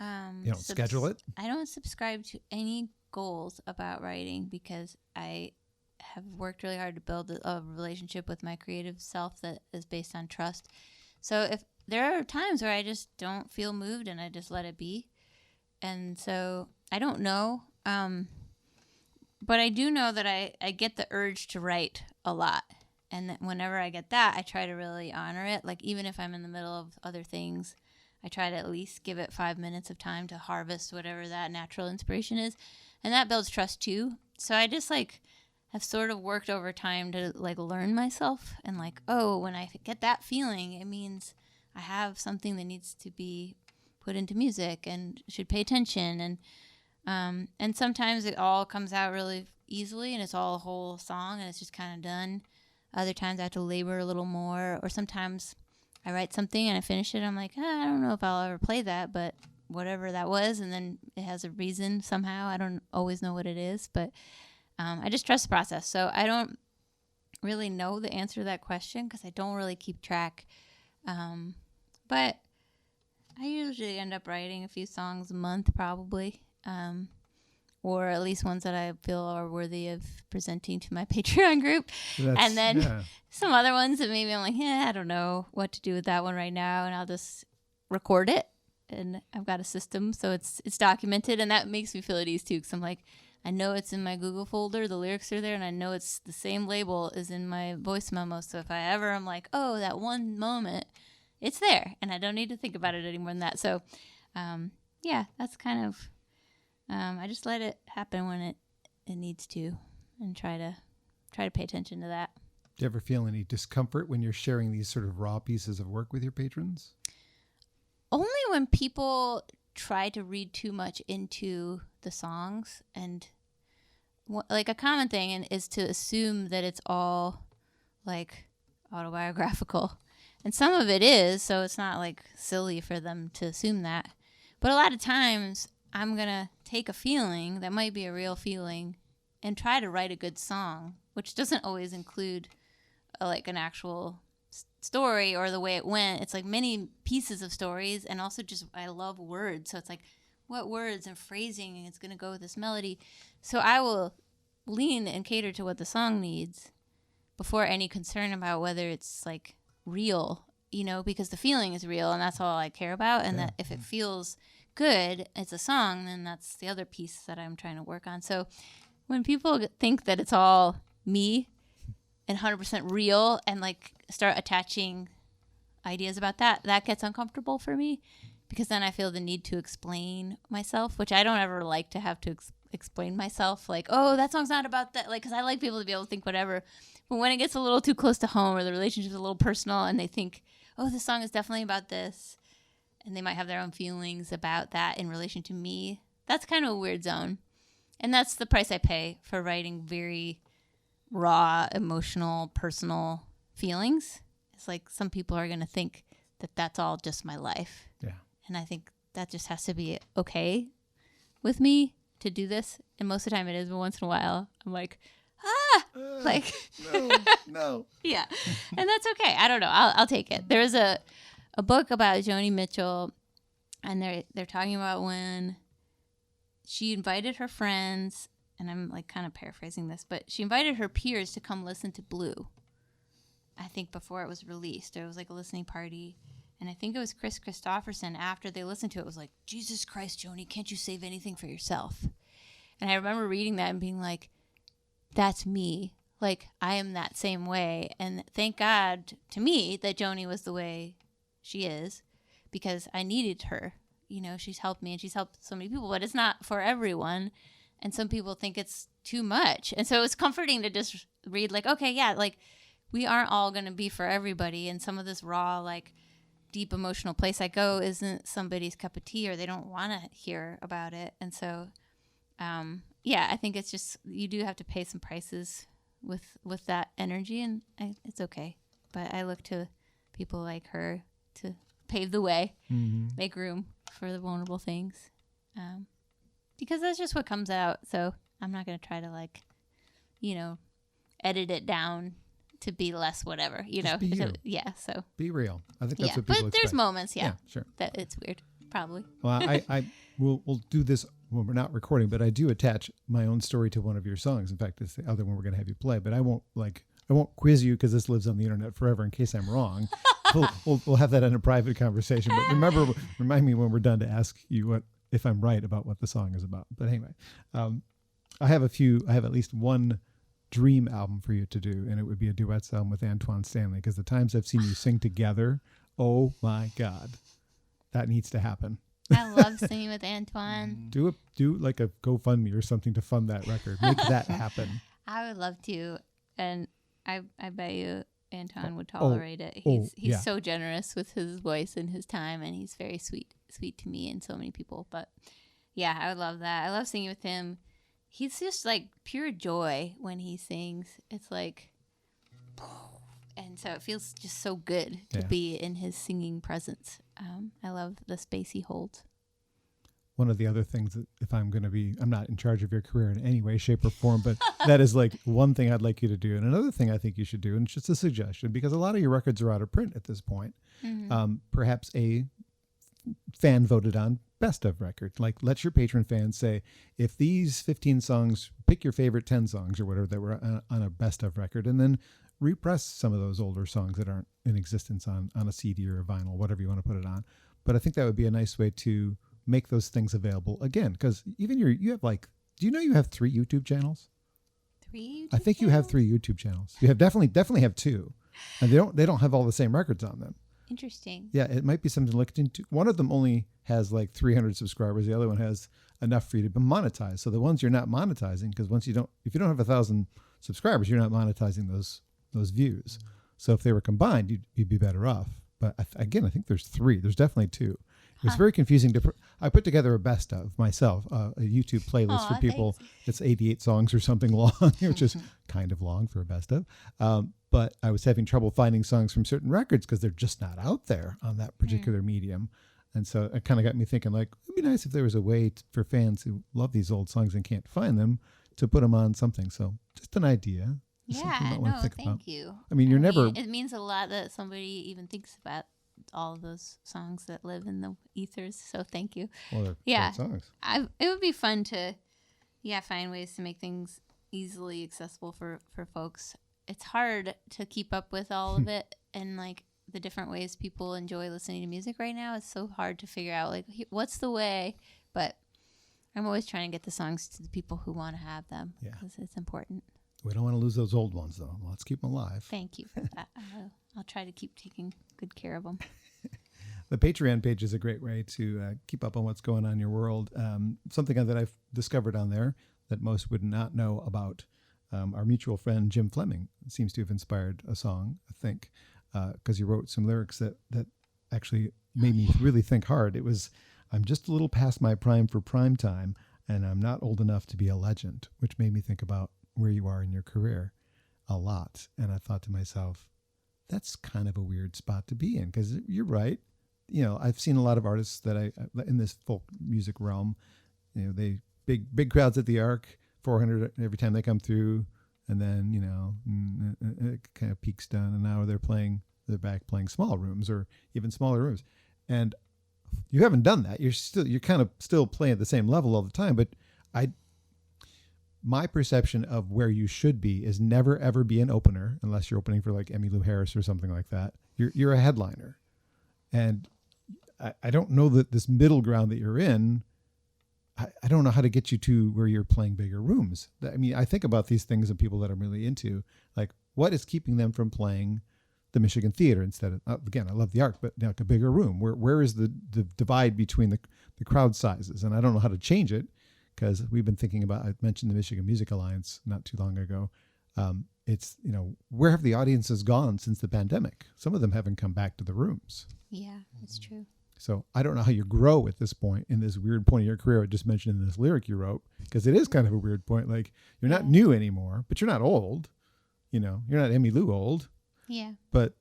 You don't schedule it? I don't subscribe to any goals about writing because I have worked really hard to build a relationship with my creative self that is based on trust. So if there are times where I just don't feel moved and I just let it be. And so I don't know. But I do know that I get the urge to write a lot. And that whenever I get that, I try to really honor it. Like even if I'm in the middle of other things, I try to at least give it 5 minutes of time to harvest whatever that natural inspiration is. And that builds trust too. So I just like have sort of worked over time to like learn myself and like, oh, when I get that feeling, it means I have something that needs to be put into music and should pay attention. And sometimes it all comes out really easily and it's all a whole song and it's just kind of done. Other times I have to labor a little more, or sometimes I write something and I finish it. I'm like, I don't know if I'll ever play that, but whatever that was. And then it has a reason somehow. I don't always know what it is, but I just trust the process. So I don't really know the answer to that question because I don't really keep track. But I usually end up writing a few songs a month probably. Or at least ones that I feel are worthy of presenting to my Patreon group. And then some other ones that maybe I'm like, I don't know what to do with that one right now. And I'll just record it. And I've got a system, so it's documented. And that makes me feel at ease too. Because I'm like, I know it's in my Google folder. The lyrics are there. And I know it's the same label as in my voice memo. So if I ever am like, oh, that one moment, it's there. And I don't need to think about it any more than that. So, that's kind of... I just let it happen when it needs to, and try to pay attention to that. Do you ever feel any discomfort when you're sharing these sort of raw pieces of work with your patrons? Only when people try to read too much into the songs, and like a common thing is to assume that it's all like autobiographical, and some of it is, so it's not like silly for them to assume that. But a lot of times I'm going to take a feeling that might be a real feeling and try to write a good song, which doesn't always include like an actual story or the way it went. It's like many pieces of stories, and also just I love words. So it's like what words and phrasing is going to go with this melody. So I will lean and cater to what the song needs before any concern about whether it's like real, because the feeling is real and that's all I care about. And that if it feels good, it's a song, then that's the other piece that I'm trying to work on. So when people think that it's all me and 100% real and like start attaching ideas about that gets uncomfortable for me, because then I feel the need to explain myself, which I don't ever like to have to explain myself. Like, oh, that song's not about that. Like, because I like people to be able to think whatever. But when it gets a little too close to home or the relationship's a little personal and they think, oh, this song is definitely about this, and they might have their own feelings about that in relation to me, that's kind of a weird zone. And that's the price I pay for writing very raw, emotional, personal feelings. It's like some people are going to think that that's all just my life. Yeah. And I think that just has to be okay with me to do this. And most of the time it is, but once in a while I'm like, no. Yeah. And that's okay. I don't know. I'll take it. There's a book about Joni Mitchell, and they're talking about when she invited her friends, and I'm like kind of paraphrasing this, but she invited her peers to come listen to Blue. I think before it was released, it was like a listening party, and I think it was Chris Christopherson after they listened to it was like, Jesus Christ, Joni, can't you save anything for yourself? And I remember reading that and being like, that's me. Like, I am that same way. And thank God to me that Joni was the way she is, because I needed her. She's helped me and she's helped so many people, but it's not for everyone. And some people think it's too much. And so it's comforting to just read like, okay, yeah, like we aren't all going to be for everybody. And some of this raw, like deep emotional place I go isn't somebody's cup of tea, or they don't want to hear about it. And so, I think it's just, you do have to pay some prices with that energy, and it's okay. But I look to people like her to pave the way, make room for the vulnerable things, because that's just what comes out. So I'm not going to try to edit it down to be less whatever, Just be you. So Be real. I think that's what people but expect. there's moments, Yeah, sure. that it's weird. Probably. Well, we'll do this when we're not recording, but I do attach my own story to one of your songs. In fact, it's the other one we're going to have you play, but I won't quiz you because this lives on the internet forever in case I'm wrong. We'll have that in a private conversation. But remind me when we're done to ask you if I'm right about what the song is about. But anyway, I have at least one dream album for you to do, and it would be a duets album with Antoine Stanley, because the times I've seen you sing together, oh my God, that needs to happen. I love singing with Antoine. Do like a GoFundMe or something to fund that record. Make that happen. I would love to, and I bet you Antoine would tolerate it. He's so generous with his voice and his time, and he's very sweet to me and so many people. But yeah, I would love that. I love singing with him. He's just like pure joy when he sings. It's like, and so it feels just so good to be in his singing presence. I love the space he holds. One of the other things that I'm not in charge of your career in any way, shape, or form, but that is like one thing I'd like you to do. And another thing I think you should do, and it's just a suggestion, because a lot of your records are out of print at this point. Mm-hmm. Perhaps a fan voted on best of record. Like, let your patron fans say, if these 15 songs, pick your favorite 10 songs or whatever that were on a best of record, and then repress some of those older songs that aren't in existence on a CD or a vinyl, whatever you want to put it on. But I think that would be a nice way to make those things available again, because even you have like, do you know you have 3 YouTube channels? 3 YouTube I think channels? You have 3 YouTube channels. You have definitely have 2, and they don't have all the same records on them. Interesting. Yeah, it might be something to look into. One of them only has like 300 subscribers. The other one has enough for you to be monetized. So the ones you're not monetizing, because if you don't have 1,000 subscribers, you're not monetizing those views. So if they were combined, you'd be better off. But again, I think there's 3. There's definitely 2. It was very confusing I put together a best of myself, a YouTube playlist for people. Thanks. It's 88 songs or something long, which is kind of long for a best of. But I was having trouble finding songs from certain records because they're just not out there on that particular medium. And so it kind of got me thinking, like, it'd be nice if there was a way for fans who love these old songs and can't find them to put them on something. So just an idea. Thank you. I mean, it means a lot that somebody even thinks about all of those songs that live in the ethers. So thank you. Well, they're great songs. It would be fun to, find ways to make things easily accessible for folks. It's hard to keep up with all of it, and like the different ways people enjoy listening to music right now. It's so hard to figure out like what's the way, but I'm always trying to get the songs to the people who want to have them because it's important. We don't want to lose those old ones, though. Let's keep them alive. Thank you for that. I'll try to keep taking good care of them. The Patreon page is a great way to keep up on what's going on in your world. Something that I've discovered on there that most would not know about. Our mutual friend Jim Fleming seems to have inspired a song, I think, because he wrote some lyrics that actually made me really think hard. It was, I'm just a little past my prime for prime time, and I'm not old enough to be a legend, which made me think about where you are in your career a lot. And I thought to myself, that's kind of a weird spot to be in, because you're right. I've seen a lot of artists that in this folk music realm, they big crowds at the Arc, 400 every time they come through, and then it kind of peaks down, and now they're back playing small rooms or even smaller rooms. And you haven't done that. You're kind of still playing at the same level all the time. But my perception of where you should be is never ever be an opener, unless you're opening for like Emmylou Harris or something like that. You're a headliner, and I don't know that this middle ground that you're in. I don't know how to get you to where you're playing bigger rooms. I mean, I think about these things of people that I'm really into, like what is keeping them from playing the Michigan Theater instead of, again, I love the Arc, but like a bigger room. Where is the divide between the crowd sizes? And I don't know how to change it, because we've been thinking about, I mentioned the Michigan Music Alliance not too long ago. It's, where have the audiences gone since the pandemic? Some of them haven't come back to the rooms. Yeah, that's true. So I don't know how you grow at this point, in this weird point of your career I just mentioned in this lyric you wrote, because it is kind of a weird point. Like, you're not new anymore, but you're not old. You're not Emmylou old. Yeah. But,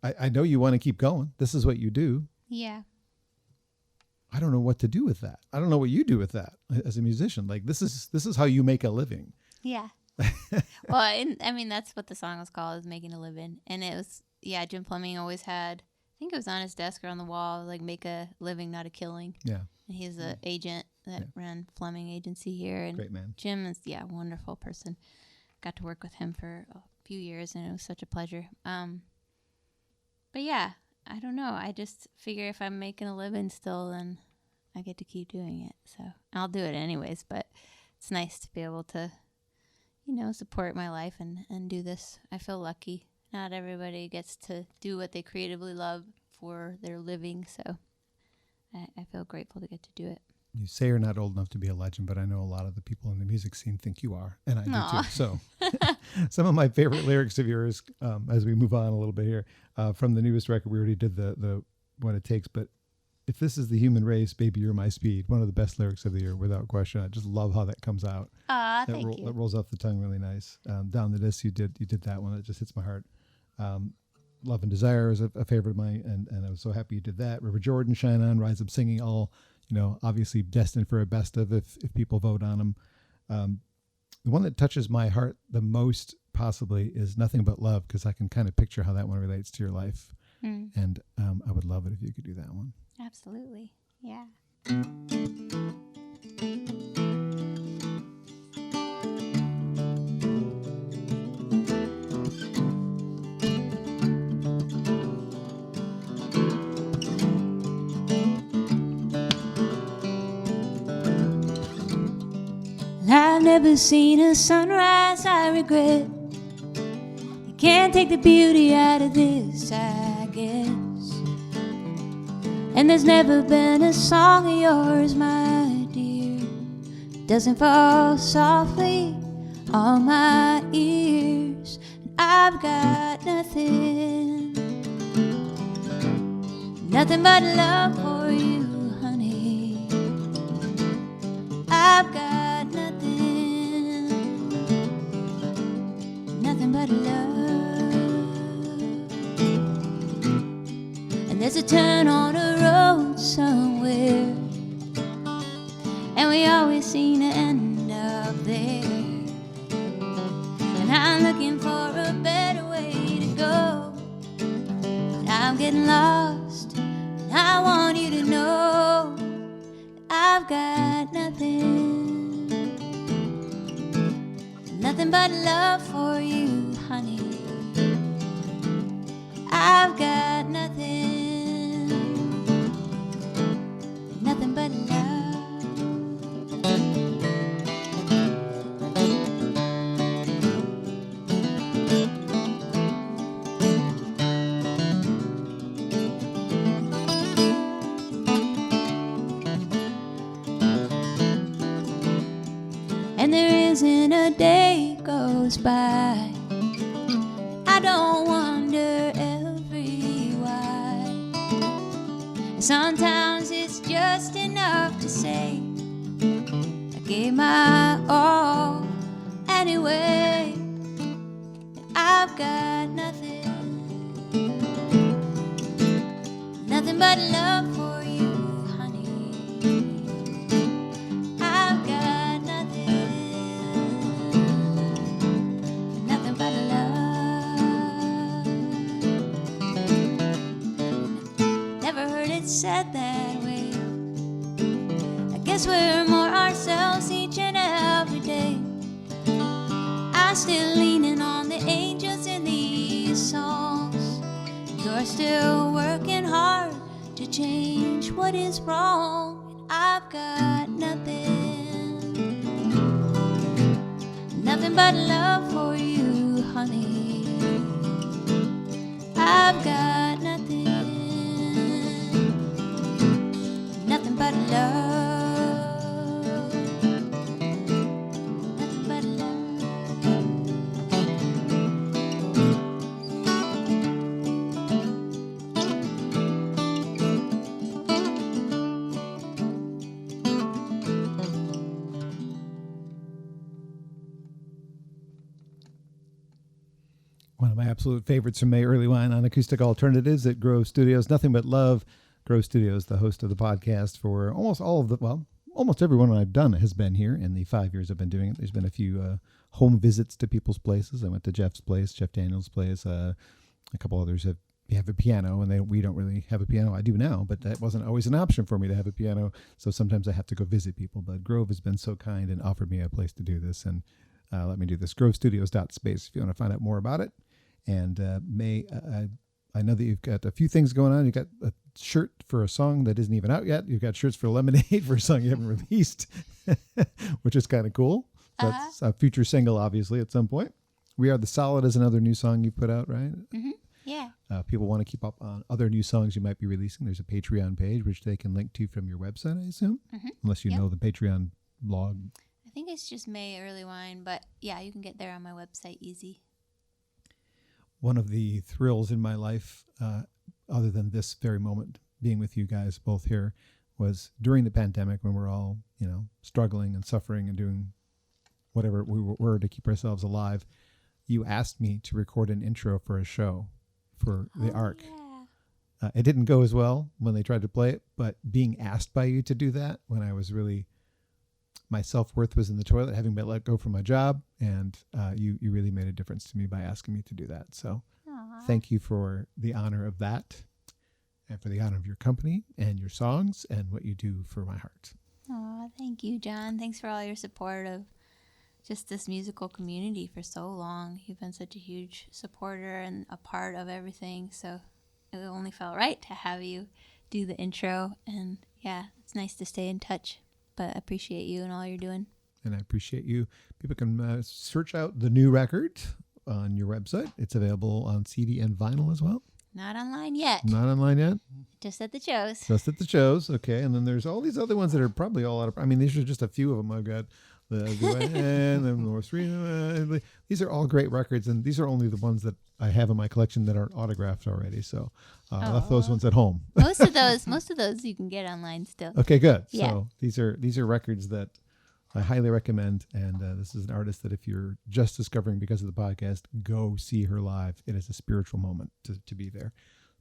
I know you want to keep going. This is what you do. Yeah. I don't know what to do with that. I don't know what you do with that as a musician. Like, this is how you make a living. Yeah. Well, that's what the song was called, is Making a Living. And it was, Jim Fleming always had think it was on his desk or on the wall, like make a living, not a killing. Yeah. And he's an agent that ran Fleming Agency here. And Great man. Jim is, a wonderful person. Got to work with him for a few years, and it was such a pleasure. But yeah, I don't know. I just figure if I'm making a living still, then I get to keep doing it. So I'll do it anyways, but it's nice to be able to, support my life and do this. I feel lucky. Not everybody gets to do what they creatively love for their living, so I feel grateful to get to do it. You say you're not old enough to be a legend, but I know a lot of the people in the music scene think you are, and I do too. So some of my favorite lyrics of yours, as we move on a little bit here, from the newest record, we already did the What It Takes, but if this is the human race, baby, you're my speed. One of the best lyrics of the year, without question. I just love how that comes out. Thank you. That rolls off the tongue really nice. Down the Disc, you did that one. It just hits my heart. Love and Desire is a favorite of mine, and I was so happy you did that. River Jordan, Shine On, Rise Up Singing, all, obviously destined for a best of if people vote on them. The one that touches my heart the most possibly is Nothing But Love, because I can kind of picture how that one relates to your life. And I would love it if you could do that one. Absolutely. Yeah. I've never seen a sunrise I regret. You can't take the beauty out of this, I guess. And there's never been a song of yours, my dear, doesn't fall softly on my ears. And I've got nothing but love for you, honey. I've got nothing but love. And there's a turn on a road somewhere, and we always seem to end up there. And I'm looking for a better way to go, and I'm getting lost, and I want you to know that I've got nothing but love for you, honey. I've got nothing but love. And there isn't a day goes by I don't wonder every why. Sometimes it's just enough to say I gave my all anyway. And I've got nothing but love for you, honey. I've got nothing but love. Never heard it said that way. I guess we're more ourselves each and every day. I'm still leaning on the angels in these songs. You're still working hard to change what is wrong. And I've got nothing but love for you, honey. I've got nothing but love. Nothing but love. One of my absolute favorites from May Erlewine on Acoustic Alternatives at Grove Studios. Nothing but love. Grove Studios, the host of the podcast for almost everyone I've done has been here in the 5 years I've been doing it. There's been a few home visits to people's places. I went to Jeff's place, Jeff Daniels' place. A couple others have you have a piano, and we don't really have a piano. I do now, but that wasn't always an option for me to have a piano. So sometimes I have to go visit people. But Grove has been so kind and offered me a place to do this, and let me do this. GroveStudios.space if you want to find out more about it. And May, I know that you've got a few things going on. You've got a shirt for a song that isn't even out yet. You've got shirts for Lemonade for a song you haven't released, which is kind of cool. That's a future single, obviously, at some point. We Are the Solid is another new song you put out, right? Mm-hmm. Yeah. People want to keep up on other new songs you might be releasing. There's a Patreon page, which they can link to from your website, I assume, unless you know the Patreon blog. I think it's just May Erlewine, but yeah, you can get there on my website easy. One of the thrills in my life, other than this very moment, being with you guys both here, was during the pandemic when we're all, struggling and suffering and doing whatever we were to keep ourselves alive. You asked me to record an intro for a show for the Ark. Yeah. It didn't go as well when they tried to play it, but being asked by you to do that when I was really, my self-worth was in the toilet, having been let go from my job, and you really made a difference to me by asking me to do that. So thank you for the honor of that, and for the honor of your company and your songs and what you do for my heart. Oh, thank you, John. Thanks for all your support of just this musical community for so long. You've been such a huge supporter and a part of everything. So it only felt right to have you do the intro. And yeah, it's nice to stay in touch. But I appreciate you and all you're doing. And I appreciate you. People can search out the new record on your website. It's available on CD and vinyl as well. Not online yet. Not online yet? Just at the shows. Just at the shows. Okay. And then there's all these other ones that are probably all out of... I mean, these are just a few of them. I've got the North Reno. These are all great records, and these are only the ones that I have in my collection that are autographed already. So I left those ones at home. most of those you can get online still. Okay, good. Yeah. So these are records that I highly recommend, and this is an artist that if you're just discovering because of the podcast, go see her live. It is a spiritual moment to be there.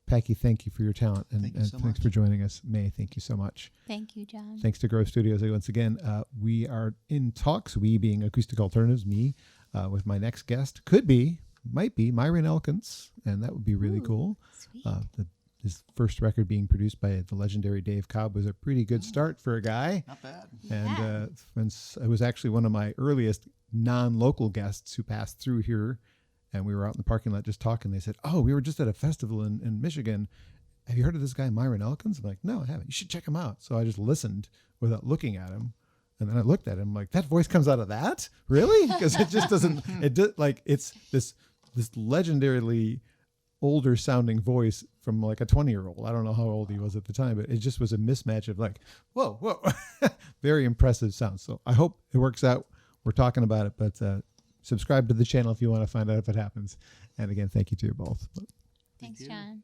Packy, thank you for your talent, and thanks for joining us. May, thank you so much. Thank you, John. Thanks to Grove Studios once again. We are in talks, we being Acoustic Alternatives, me, with my next guest. Might be Myron Elkins, and that would be really cool. Sweet. His first record being produced by the legendary Dave Cobb was a pretty good start for a guy. Not bad. And it was actually one of my earliest non-local guests who passed through here, and we were out in the parking lot just talking. They said, "Oh, we were just at a festival in Michigan. Have you heard of this guy, Myron Elkins?" I'm like, "No, I haven't. You should check him out." So I just listened without looking at him. And then I looked at him like, that voice comes out of that? Really? Because it just doesn't, it's this legendarily older sounding voice from like a 20-year-old. I don't know how old he was at the time, but it just was a mismatch of like, whoa, very impressive sound. So I hope it works out. We're talking about it, but subscribe to the channel if you want to find out if it happens. And again, thank you to you both. Thanks, you. John.